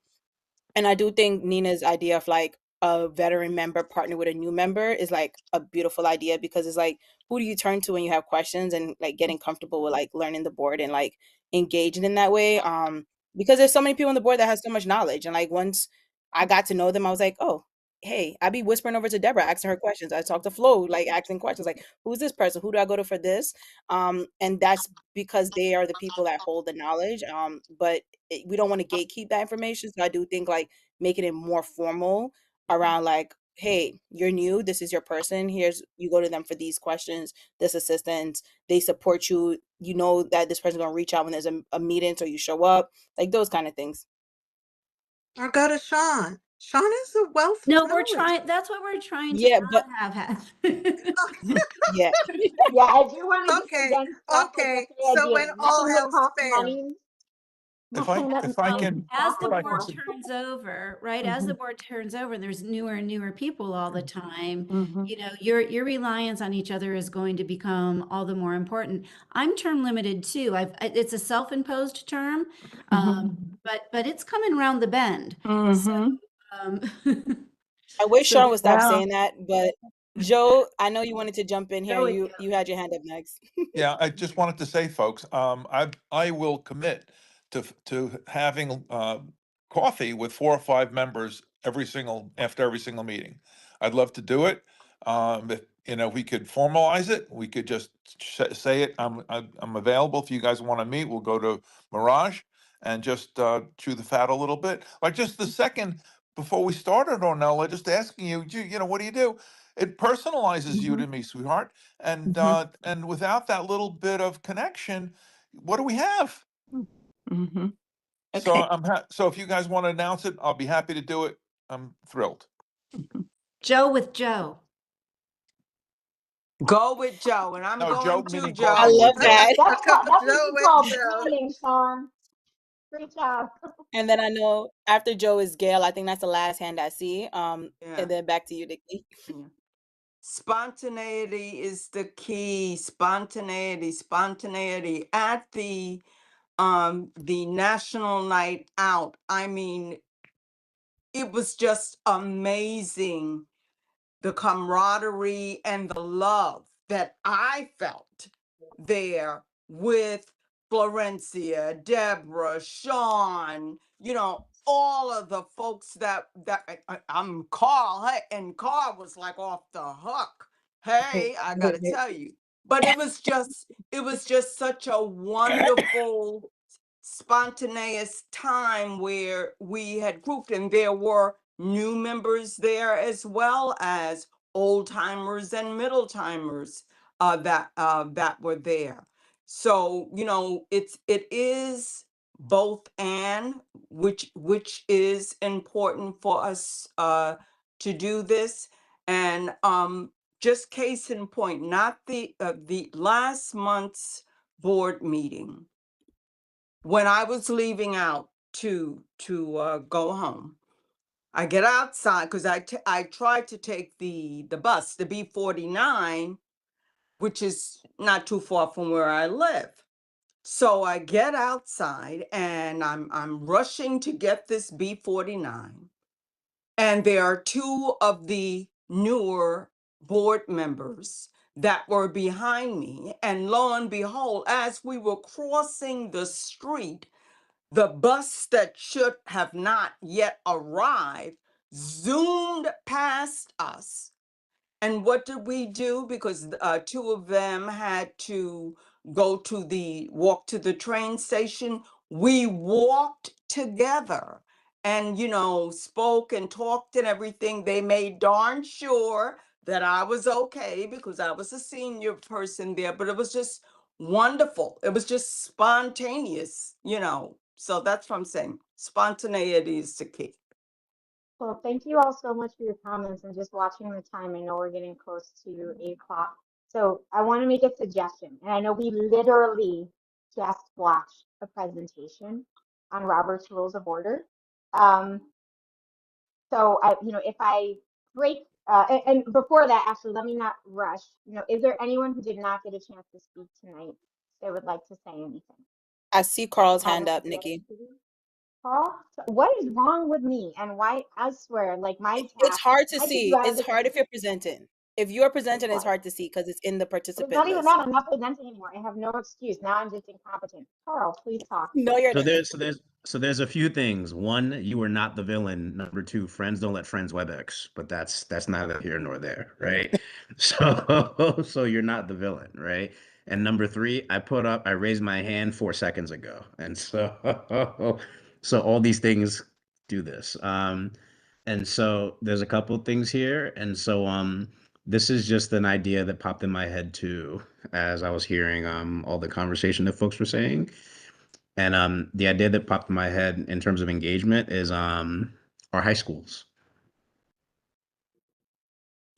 Speaker 4: And I do think Nina's idea of like a veteran member partner with a new member is like a beautiful idea, because it's like, who do you turn to when you have questions, and like getting comfortable with like learning the board and like engaging in that way. Because there's so many people on the board that has so much knowledge. And like, once I got to know them, I was like, oh, hey, I'd be whispering over to Deborah, asking her questions. I talk to Flo, like asking questions like, who's this person? Who do I go to for this? And that's because they are the people that hold the knowledge. But we don't want to gatekeep that information. So I do think like making it more formal around like, hey, you're new, this is your person, here's, you go to them for these questions, this assistance, they support you, you know that this person's gonna reach out when there's a meeting, so you show up, like those kind of things.
Speaker 11: Or go to Sean. Sean is a wealth of
Speaker 2: No, we're
Speaker 11: knowledge.
Speaker 2: trying, that's what we're trying to
Speaker 4: Yeah,
Speaker 2: not
Speaker 4: but
Speaker 2: have.
Speaker 4: yeah,
Speaker 6: Yeah, I do want to
Speaker 11: Okay,
Speaker 6: again stop with
Speaker 11: okay.
Speaker 6: the
Speaker 11: So
Speaker 6: idea
Speaker 11: when
Speaker 6: of
Speaker 11: all
Speaker 6: nothing that
Speaker 11: else
Speaker 6: costs
Speaker 11: fails,
Speaker 6: money.
Speaker 1: If I
Speaker 6: Nothing that
Speaker 1: if I
Speaker 6: money
Speaker 1: can
Speaker 2: As the
Speaker 1: if I
Speaker 2: board
Speaker 1: can
Speaker 2: turns over, right? As the board turns over, and there's newer and newer people all the time, you know, your reliance on each other is going to become all the more important. I'm term limited too. It's a self-imposed term, but it's coming around the bend. So, um,
Speaker 4: I wish
Speaker 2: so
Speaker 4: Sean would stop
Speaker 3: Yeah.
Speaker 4: saying that. But Joe, I know you wanted to jump in here.
Speaker 2: Joe,
Speaker 4: You had your hand up next.
Speaker 1: Yeah, I just wanted to say, folks, I will commit to having coffee with 4 or 5 members after every single meeting. I'd love to do it. If you know, we could formalize it. We could just say it. I'm available if you guys want to meet. We'll go to Mirage and just chew the fat a little bit. Like just the second before we started, Ornella, just asking you, you know, what do you do? It personalizes you to me, sweetheart. And without that little bit of connection, what do we have? So
Speaker 3: Okay.
Speaker 1: so if you guys want to announce it, I'll be happy to do it. I'm thrilled.
Speaker 2: Joe with Joe.
Speaker 3: Go with Joe, and I'm
Speaker 1: No, Joe
Speaker 3: going to
Speaker 1: meaning
Speaker 4: I
Speaker 1: coffee
Speaker 3: Joe.
Speaker 4: love
Speaker 1: with Joe.
Speaker 4: that.
Speaker 6: that's
Speaker 11: Joe
Speaker 6: what you
Speaker 11: with
Speaker 6: call
Speaker 11: Joe.
Speaker 6: branding, Sean. Great job.
Speaker 4: And then I know after Joe is Gail. I think that's the last hand I see.
Speaker 3: Yeah.
Speaker 4: And then back to you, Nikki.
Speaker 3: Yeah. Spontaneity is the key. Spontaneity at the National Night Out. I mean, it was just amazing, the camaraderie and the love that I felt there with Florencia, Deborah, Sean, you know, all of the folks I'm Carl, hey, and Carl was like off the hook. Hey, I gotta tell you. But it was just such a wonderful spontaneous time where we had grouped, and there were new members there as well as old timers and middle timers that were there. So you know, it is both and, which is important for us to do this. And just case in point, not the last month's board meeting, when I was leaving out to go home, I get outside because I tried to take the bus, the B49, which is not too far from where I live. So I get outside and I'm rushing to get this B49. And there are two of the newer board members that were behind me. And lo and behold, as we were crossing the street, the bus that should have not yet arrived zoomed past us. And what did we do? Because two of them had to walk to the train station. We walked together and, spoke and talked and everything. They made darn sure that I was okay because I was a senior person there, but it was just wonderful. It was just spontaneous, So that's what I'm saying. Spontaneity is the key.
Speaker 6: Well, thank you all so much for your comments and just watching the time. I know we're getting close to 8 o'clock. So I want to make a suggestion. And I know we literally just watched a presentation on Robert's Rules of Order. So if I break, and before that, actually, let me not rush. Is there anyone who did not get a chance to speak tonight that would like to say anything?
Speaker 4: I see Carl's
Speaker 6: Have
Speaker 4: hand
Speaker 6: a
Speaker 4: up, Nikki.
Speaker 6: Carl, what is wrong with me and why? I swear, like my
Speaker 4: It's
Speaker 6: task,
Speaker 4: hard to
Speaker 6: I could
Speaker 4: see.
Speaker 6: do out of
Speaker 4: It's
Speaker 6: the
Speaker 4: hard if you're presenting. If you're presenting, it's hard to see because it's in the
Speaker 6: It's
Speaker 4: participant
Speaker 6: not even
Speaker 4: list.
Speaker 6: that. I'm not presenting anymore. I have no excuse. Now I'm just incompetent. Carl, please talk.
Speaker 4: No, you're
Speaker 8: So there's a few things. One, you are not the villain. Number two, friends don't let friends WebEx, but that's neither here nor there, right? So you're not the villain, right? And number three, I raised my hand 4 seconds ago. And so all these things do this. And so there's a couple of things here. And so this is just an idea that popped in my head too, as I was hearing all the conversation that folks were saying. And the idea that popped in my head in terms of engagement is our high schools.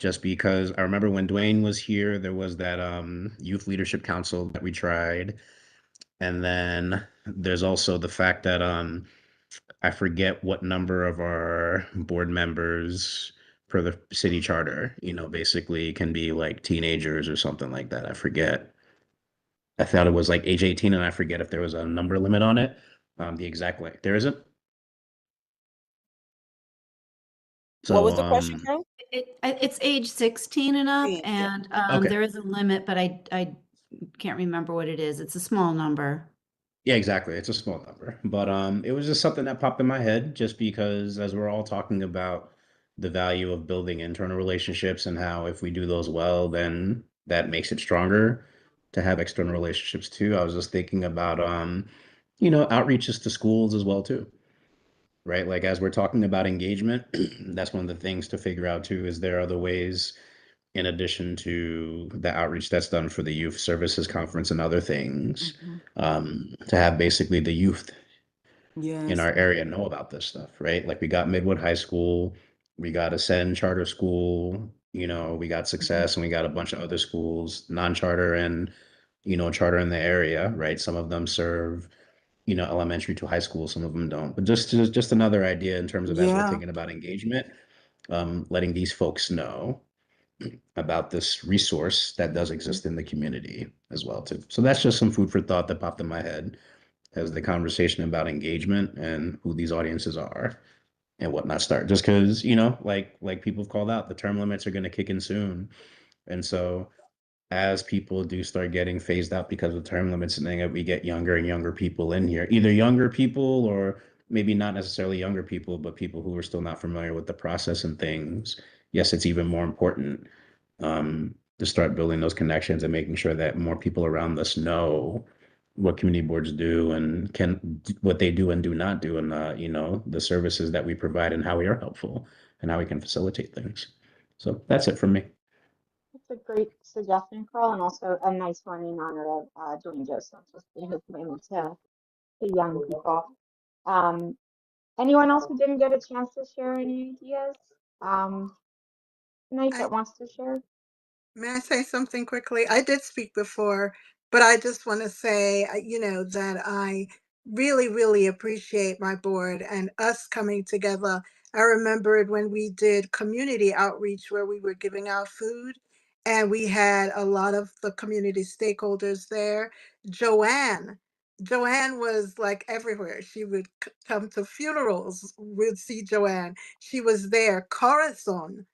Speaker 8: Just because I remember when Dwayne was here, there was that youth leadership council that we tried. And then there's also the fact that I forget what number of our board members per the city charter, basically can be like teenagers or something like that. I forget. I thought it was like age 18, and I forget if there was a number limit on it. The exact way. There isn't.
Speaker 4: What
Speaker 8: So
Speaker 4: was the question, Carl?
Speaker 2: It's age 16 and up,
Speaker 4: Yeah.
Speaker 2: and
Speaker 8: okay.
Speaker 2: there is a limit, but I can't remember what it is. It's a small number.
Speaker 8: Yeah, exactly. It's a small number. But it was just something that popped in my head just because as we're all talking about the value of building internal relationships and how if we do those well, then that makes it stronger to have external relationships too. I was just thinking about outreaches to schools as well too. Right? Like as we're talking about engagement, that's one of the things to figure out too, is there other ways in addition to the outreach that's done for the youth services conference and other things, to have basically the youth in
Speaker 3: Yes.
Speaker 8: our area know about this stuff, right? Like we got Midwood High School, we got Ascend Charter School, we got Success, and we got a bunch of other schools, non-charter and, charter in the area, right? Some of them serve, elementary to high school, some of them don't. But just another idea in terms of as we're
Speaker 3: Yeah.
Speaker 8: thinking about engagement, letting these folks know about this resource that does exist in the community as well too. So that's just some food for thought that popped in my head as the conversation about engagement and who these audiences are and whatnot start. Just because like people have called out, the term limits are going to kick in soon, and so as people do start getting phased out because of term limits, and then we get younger and younger people in here, either younger people or maybe not necessarily younger people, but people who are still not familiar with the process and things. Yes, it's even more important to start building those connections and making sure that more people around us know what community boards do and what they do and do not do, and the services that we provide and how we are helpful and how we can facilitate things. So that's it from me.
Speaker 6: That's a great suggestion, Carl, and also a nice one in honor of Dwayne Joseph, just his commitment to the young people. Anyone else who didn't get a chance to share any ideas tonight
Speaker 11: I,
Speaker 6: that wants to share?
Speaker 11: may I say something quickly? I did speak before, but I just want to say, that I really, really appreciate my board and us coming together. I remembered when we did community outreach where we were giving out food and we had a lot of the community stakeholders there. Joanne, Joanne was like everywhere. She would come to funerals. We'd see Joanne. She was there. Corazon,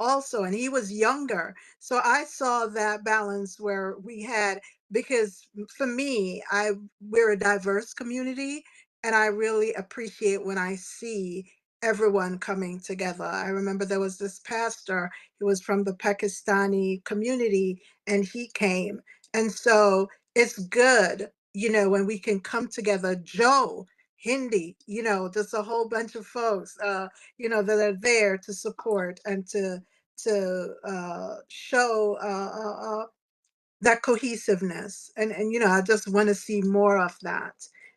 Speaker 11: also, and he was younger. So I saw that balance where we had, because for me, we're a diverse community, and I really appreciate when I see everyone coming together. I remember there was this pastor, he was from the Pakistani community, and he came. And so it's good, when we can come together. Joe, Hindi, just a whole bunch of folks, that are there to support and to show that cohesiveness. And I just want to see more of that.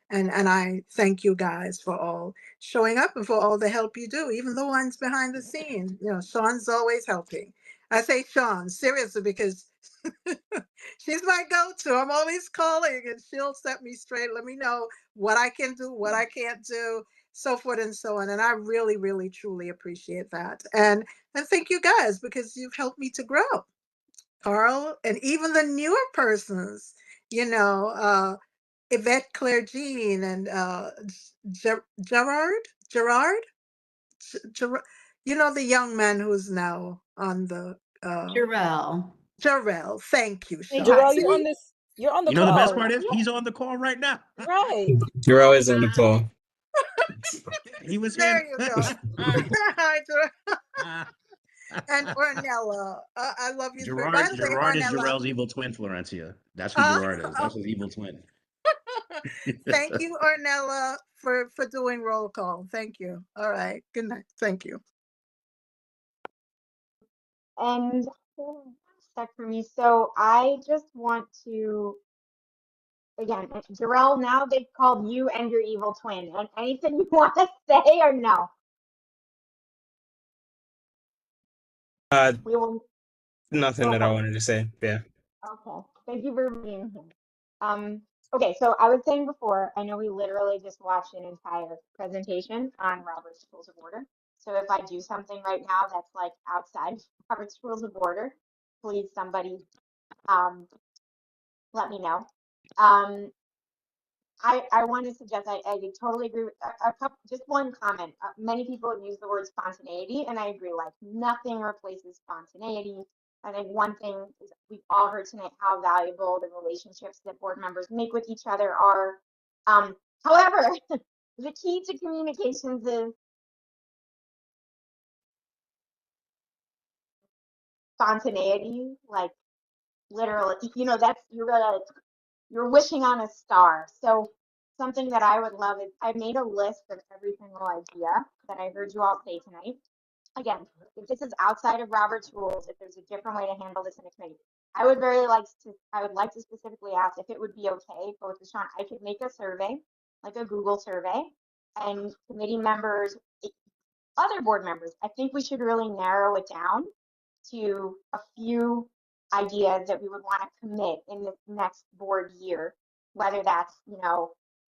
Speaker 11: And I thank you guys for all showing up and for all the help you do, even the ones behind the scenes. Sean's always helping. I say Sean seriously because she's my go-to. I'm always calling and she'll set me straight, let me know what I can do, what I can't do, so forth and so on. And I really, really, truly appreciate that. And thank you guys because you've helped me to grow. Carl, and even the newer persons, Yvette Claire Jean and Gerard, the young man who's now on the
Speaker 2: Jarrell.
Speaker 11: Jarrell. Thank you,
Speaker 4: Hey,
Speaker 11: Sean.
Speaker 4: Jarrell,
Speaker 11: See?
Speaker 4: you're on the
Speaker 8: You know the best
Speaker 4: call.
Speaker 8: part is he's on the call right now.
Speaker 4: Right.
Speaker 13: You're always on the call.
Speaker 8: He was
Speaker 11: There
Speaker 8: here.
Speaker 11: you go. Hi, Jarrell. And Ornella, I love you. By the way,
Speaker 8: Gerard is
Speaker 11: Ornella,
Speaker 8: Jarrell's evil twin, Florencia. That's who Gerard is. That's his evil twin.
Speaker 11: thank you, Ornella, for doing roll call. Thank you. All right. Good night. Thank you.
Speaker 6: And stuck for me. So I just want to, again, Jarrell, now they've called you and your evil twin. And anything you want to say or no? We will.
Speaker 13: Nothing
Speaker 6: Go
Speaker 13: that I
Speaker 6: ahead.
Speaker 13: wanted to say. Yeah.
Speaker 6: Okay. Thank you for being here. Okay, so I was saying before, I know we literally just watched an entire presentation on Robert's Rules of Order. So if I do something right now that's like outside Robert's Rules of Order, please somebody let me know. I want to suggest, I totally agree with a couple, just one comment. Many people use the word spontaneity, and I agree, like nothing replaces spontaneity. I think one thing is we've all heard tonight how valuable the relationships that board members make with each other are. However, the key to communications is spontaneity, like literally, that's, you're wishing on a star. So something that I would love is I made a list of every single idea that I heard you all say tonight. Again, if this is outside of Robert's rules, if there's a different way to handle this in a committee, I would like to specifically ask if it would be okay, both with Sean, I could make a survey, like a Google survey, and committee members, other board members, I think we should really narrow it down to a few ideas that we would want to commit in the next board year, whether that's,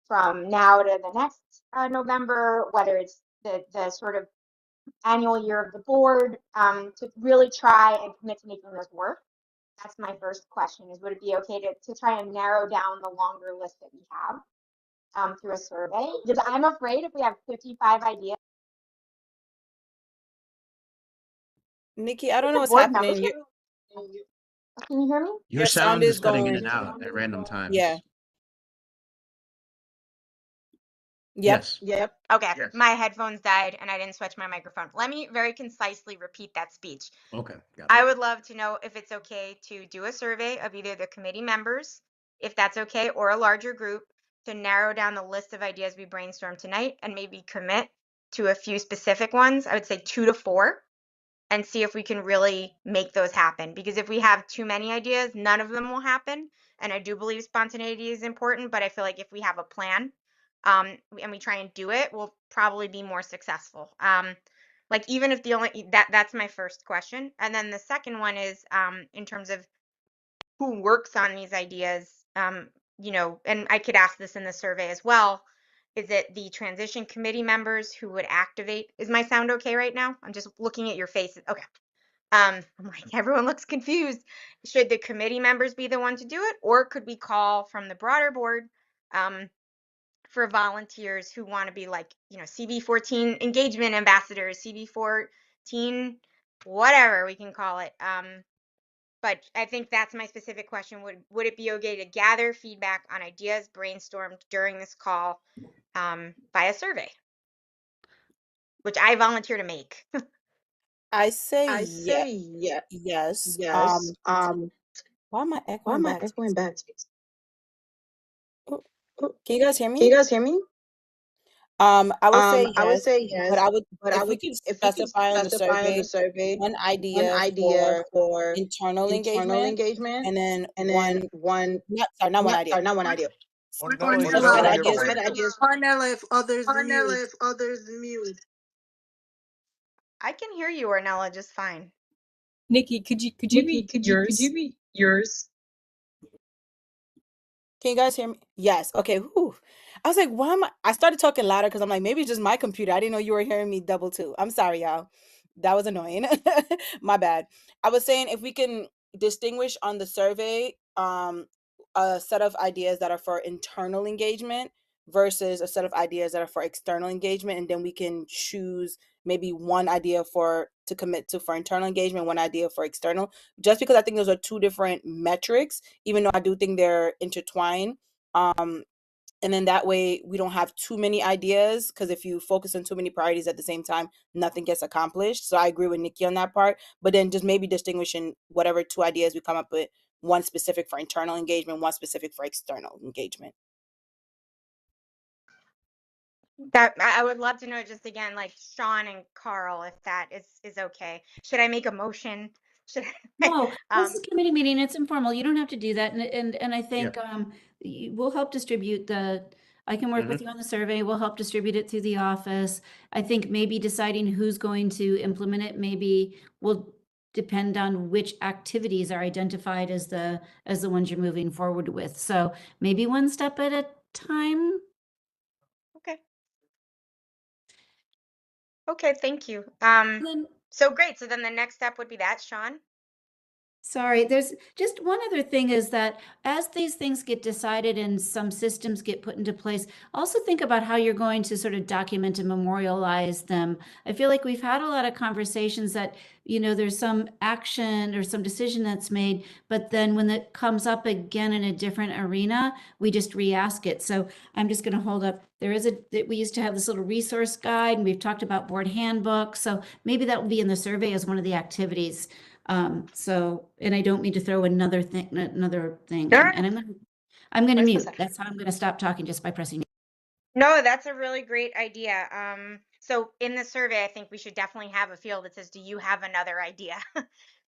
Speaker 6: from now to the next November, whether it's the sort of annual year of the board, to really try and commit to making those work. That's my first question, is would it be okay to try and narrow down the longer list that we have through a survey? Because I'm afraid if we have 55 ideas,
Speaker 4: Nikki, I don't know what's
Speaker 6: board
Speaker 4: happening.
Speaker 6: membership. Can you hear me?
Speaker 8: Your
Speaker 4: sound
Speaker 8: sound
Speaker 4: is
Speaker 8: is cutting in
Speaker 4: going.
Speaker 8: and out at random times.
Speaker 4: Yeah. Yep.
Speaker 8: Yes.
Speaker 4: Yep.
Speaker 6: Okay,
Speaker 8: Yes.
Speaker 6: my headphones died and I didn't switch my microphone. Let me very concisely repeat that speech.
Speaker 8: Okay. Got it.
Speaker 6: I would love to know if it's okay to do a survey of either the committee members, if that's okay, or a larger group, to narrow down the list of ideas we brainstormed tonight and maybe commit to a few specific ones. I would say 2 to 4,
Speaker 14: and see if we can really make those happen. Because if we have too many ideas, none of them will happen. And I do believe spontaneity is important, but I feel like if we have a plan, and we try and do it, we'll probably be more successful. Like even if the only that's my first question. And then the second one is in terms of who works on these ideas, you know, and I could ask this in the survey as well. Is it the transition committee members who would activate? Is my sound okay right now? I'm just looking at your faces. Okay. I'm like, everyone looks confused. Should the committee members be the one to do it, or could we call from the broader board for volunteers who want to be like, you know, CB14 engagement ambassadors, CB14, whatever we can call it. But I think that's my specific question. Would it be okay to gather feedback on ideas brainstormed during this call by a survey, which I volunteer to make?
Speaker 4: I say
Speaker 15: I say
Speaker 4: yes.
Speaker 15: yes.
Speaker 4: Why am I
Speaker 15: Why
Speaker 4: echoing
Speaker 15: am I
Speaker 4: back?
Speaker 15: echoing back?
Speaker 4: Oh, can you guys hear
Speaker 15: Can
Speaker 4: me?
Speaker 15: you guys hear me?
Speaker 4: I would say
Speaker 15: I would
Speaker 4: yes,
Speaker 15: say
Speaker 4: but
Speaker 15: yes, but
Speaker 4: if we could
Speaker 15: if we could
Speaker 4: specify on the
Speaker 15: specify on the
Speaker 4: survey
Speaker 15: survey
Speaker 4: one
Speaker 15: one
Speaker 4: idea
Speaker 15: idea
Speaker 4: for
Speaker 15: for
Speaker 4: internal
Speaker 15: internal
Speaker 4: engagement,
Speaker 15: engagement,
Speaker 4: and then
Speaker 15: and
Speaker 4: one,
Speaker 15: then one,
Speaker 4: not one idea,
Speaker 15: not one idea.
Speaker 1: Ornella, you're
Speaker 4: specified
Speaker 1: not
Speaker 4: ideas
Speaker 1: echoing.
Speaker 11: Ornella, if others
Speaker 15: Ornella,
Speaker 11: mute.
Speaker 15: if others mute.
Speaker 14: I can hear you, Ornella, just fine.
Speaker 10: Nikki, could you
Speaker 15: Nikki,
Speaker 10: read
Speaker 15: could
Speaker 10: yours?
Speaker 15: you read yours?
Speaker 4: Can you guys hear me? Yes. Okay. Whew. I was like, why am I started talking louder because I'm like, maybe it's just my computer. I didn't know you were hearing me double too. I'm sorry, y'all. That was annoying. My bad. I was saying if we can distinguish on the survey, a set of ideas that are for internal engagement versus a set of ideas that are for external engagement, and then we can choose maybe one idea to commit to for internal engagement, one idea for external, just because I think those are two different metrics, even though I do think they're intertwined. And then that way we don't have too many ideas, because if you focus on too many priorities at the same time, nothing gets accomplished. So I agree with Nikki on that part, but then just maybe distinguishing whatever two ideas we come up with, one specific for internal engagement, one specific for external engagement.
Speaker 14: That I would love to know, just again, like Sean and Carl, if that is okay. Should I make a motion? Should
Speaker 2: No,
Speaker 14: I,
Speaker 2: this is a committee meeting. It's informal. You don't have to do that. And I
Speaker 8: Yeah.
Speaker 2: think we'll help distribute I can work with you on the survey. We'll help distribute it through the office. I think maybe deciding who's going to implement it maybe will depend on which activities are identified as the ones you're moving forward with. So maybe one step at a time.
Speaker 14: okay. Okay, thank you.
Speaker 2: Then
Speaker 14: So great. So then the next step would be that, Sean.
Speaker 2: Sorry, there's just one other thing is that as these things get decided and some systems get put into place, also think about how you're going to sort of document and memorialize them. I feel like we've had a lot of conversations that, you know, there's some action or some decision that's made, but then when it comes up again in a different arena, we just re-ask it. So I'm just going to hold up. We used to have this little resource guide, and we've talked about board handbook. So maybe that will be in the survey as one of the activities. And I don't mean to throw another thing, and I'm going to mute. That's how I'm going to stop talking, just by pressing.
Speaker 14: No, that's a really great idea. So in the survey, I think we should definitely have a field that says, do you have another idea?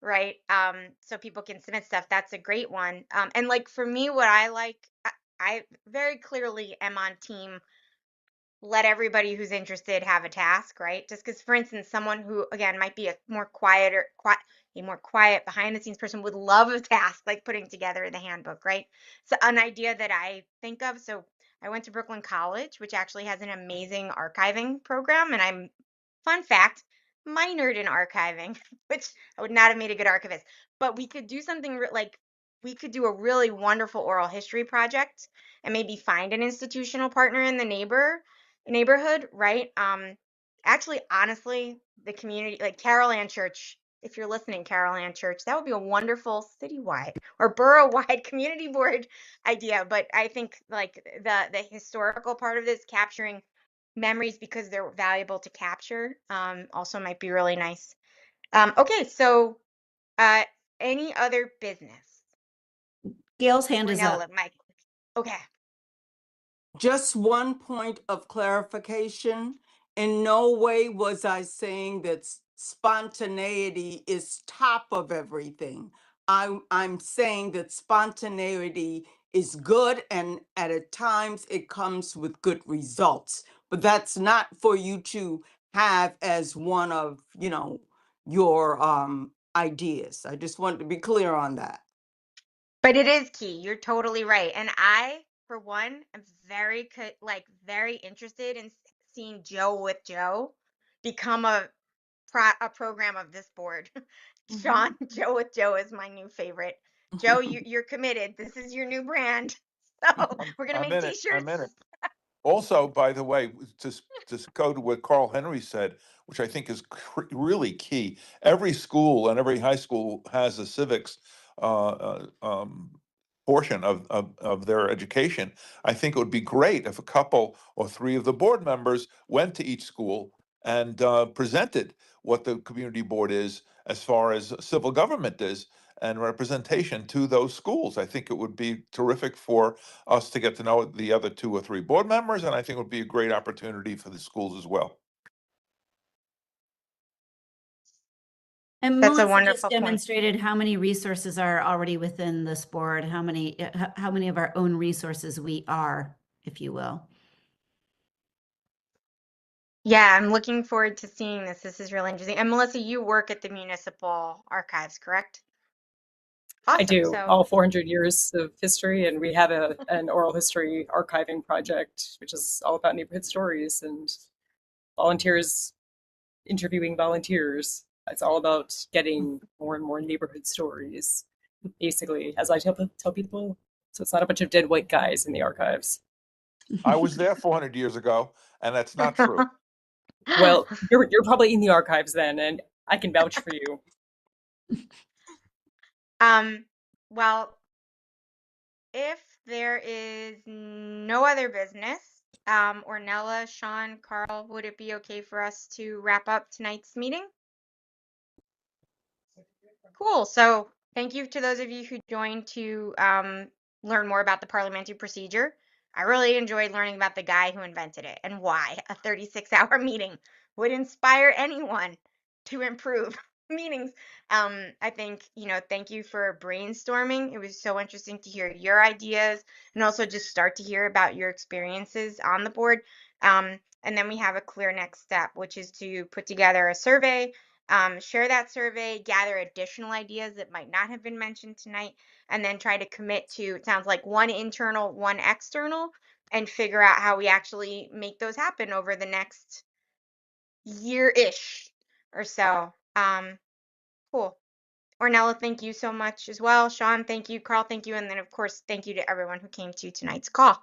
Speaker 14: Right. So people can submit stuff. That's a great one. And like for me, what I like, I very clearly am on team let everybody who's interested have a task, right? Just because, for instance, someone who again might be a more quiet behind the scenes person would love a task like putting together the handbook, right? So an idea that I think of. So I went to Brooklyn College, which actually has an amazing archiving program, and I'm, fun fact, minored in archiving, which I would not have made a good archivist. But we could do something like we could do a really wonderful oral history project and maybe find an institutional partner in the neighborhood, right? Actually, honestly, the community, like Carol Ann Church, if you're listening, Carol Ann Church, that would be a wonderful citywide or borough-wide community board idea. But I think like the historical part of this, capturing memories because they're valuable to capture, also might be really nice. Okay, so any other business?
Speaker 2: Gail's hand is up.
Speaker 14: Ornella, Mike. Okay.
Speaker 3: Just one point of clarification. In no way was I saying that spontaneity is top of everything. I'm saying that spontaneity is good, and at times it comes with good results. But that's not for you to have as one of, your ideas. I just want to be clear on that.
Speaker 14: But it is key. You're totally right. And I, for one, am very interested in seeing Joe with Joe become a program of this board. Sean, Joe with Joe is my new favorite. Joe, you're committed. This is your new brand. So we're gonna
Speaker 1: I'm
Speaker 14: make
Speaker 1: in it. I'm in
Speaker 14: t-shirts.
Speaker 1: it. Also, by the way, to go to what Carl Henry said, which I think is really key. Every school and every high school has a civics portion of their education. I think it would be great if a couple or three of the board members went to each school and presented what the community board is as far as civil government is and representation to those schools. I think it would be terrific for us to get to know the other 2 or 3 board members, and I think it would be a great opportunity for the schools as well.
Speaker 2: And
Speaker 14: That's a
Speaker 2: Melissa
Speaker 14: wonderful
Speaker 2: just
Speaker 14: point.
Speaker 2: demonstrated how many resources are already within this board, how many of our own resources we are, if you will.
Speaker 14: Yeah, I'm looking forward to seeing this. This is really interesting. And Melissa, you work at the municipal archives, correct? Awesome.
Speaker 10: I do,
Speaker 14: So
Speaker 10: all 400 years of history, and we have an oral history archiving project, which is all about neighborhood stories and volunteers interviewing volunteers. It's all about getting more and more neighborhood stories, basically, as I tell people. So it's not a bunch of dead white guys in the archives.
Speaker 1: I was there 400 years ago, and that's not true.
Speaker 10: Well, you're probably in the archives then, and I can vouch for you.
Speaker 14: well, if there is no other business, Ornella, Sean, Carl, would it be okay for us to wrap up tonight's meeting? Cool. So thank you to those of you who joined to learn more about the parliamentary procedure. I really enjoyed learning about the guy who invented it and why a 36-hour meeting would inspire anyone to improve meetings. I think, thank you for brainstorming. It was so interesting to hear your ideas and also just start to hear about your experiences on the board. And then we have a clear next step, which is to put together a survey, share that survey, gather additional ideas that might not have been mentioned tonight, and then try to commit to, it sounds like, one internal, one external, and figure out how we actually make those happen over the next year-ish or so. Cool. Ornella, thank you so much as well. Sean, thank you. Carl, thank you. And then, of course, thank you to everyone who came to tonight's call.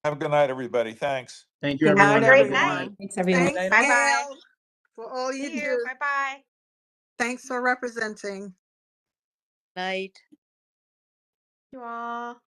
Speaker 1: Have a good night, everybody. Thanks.
Speaker 8: Thank you,
Speaker 3: Good
Speaker 14: Have a
Speaker 8: everyone.
Speaker 3: night,
Speaker 8: Have a
Speaker 14: great
Speaker 8: good
Speaker 3: everyone.
Speaker 8: night.
Speaker 2: Thanks, everyone.
Speaker 11: Thanks,
Speaker 14: Bye-bye.
Speaker 11: Gail, for all you
Speaker 14: See you.
Speaker 11: do.
Speaker 14: Bye-bye.
Speaker 11: Thanks for representing.
Speaker 12: Night.
Speaker 14: You all.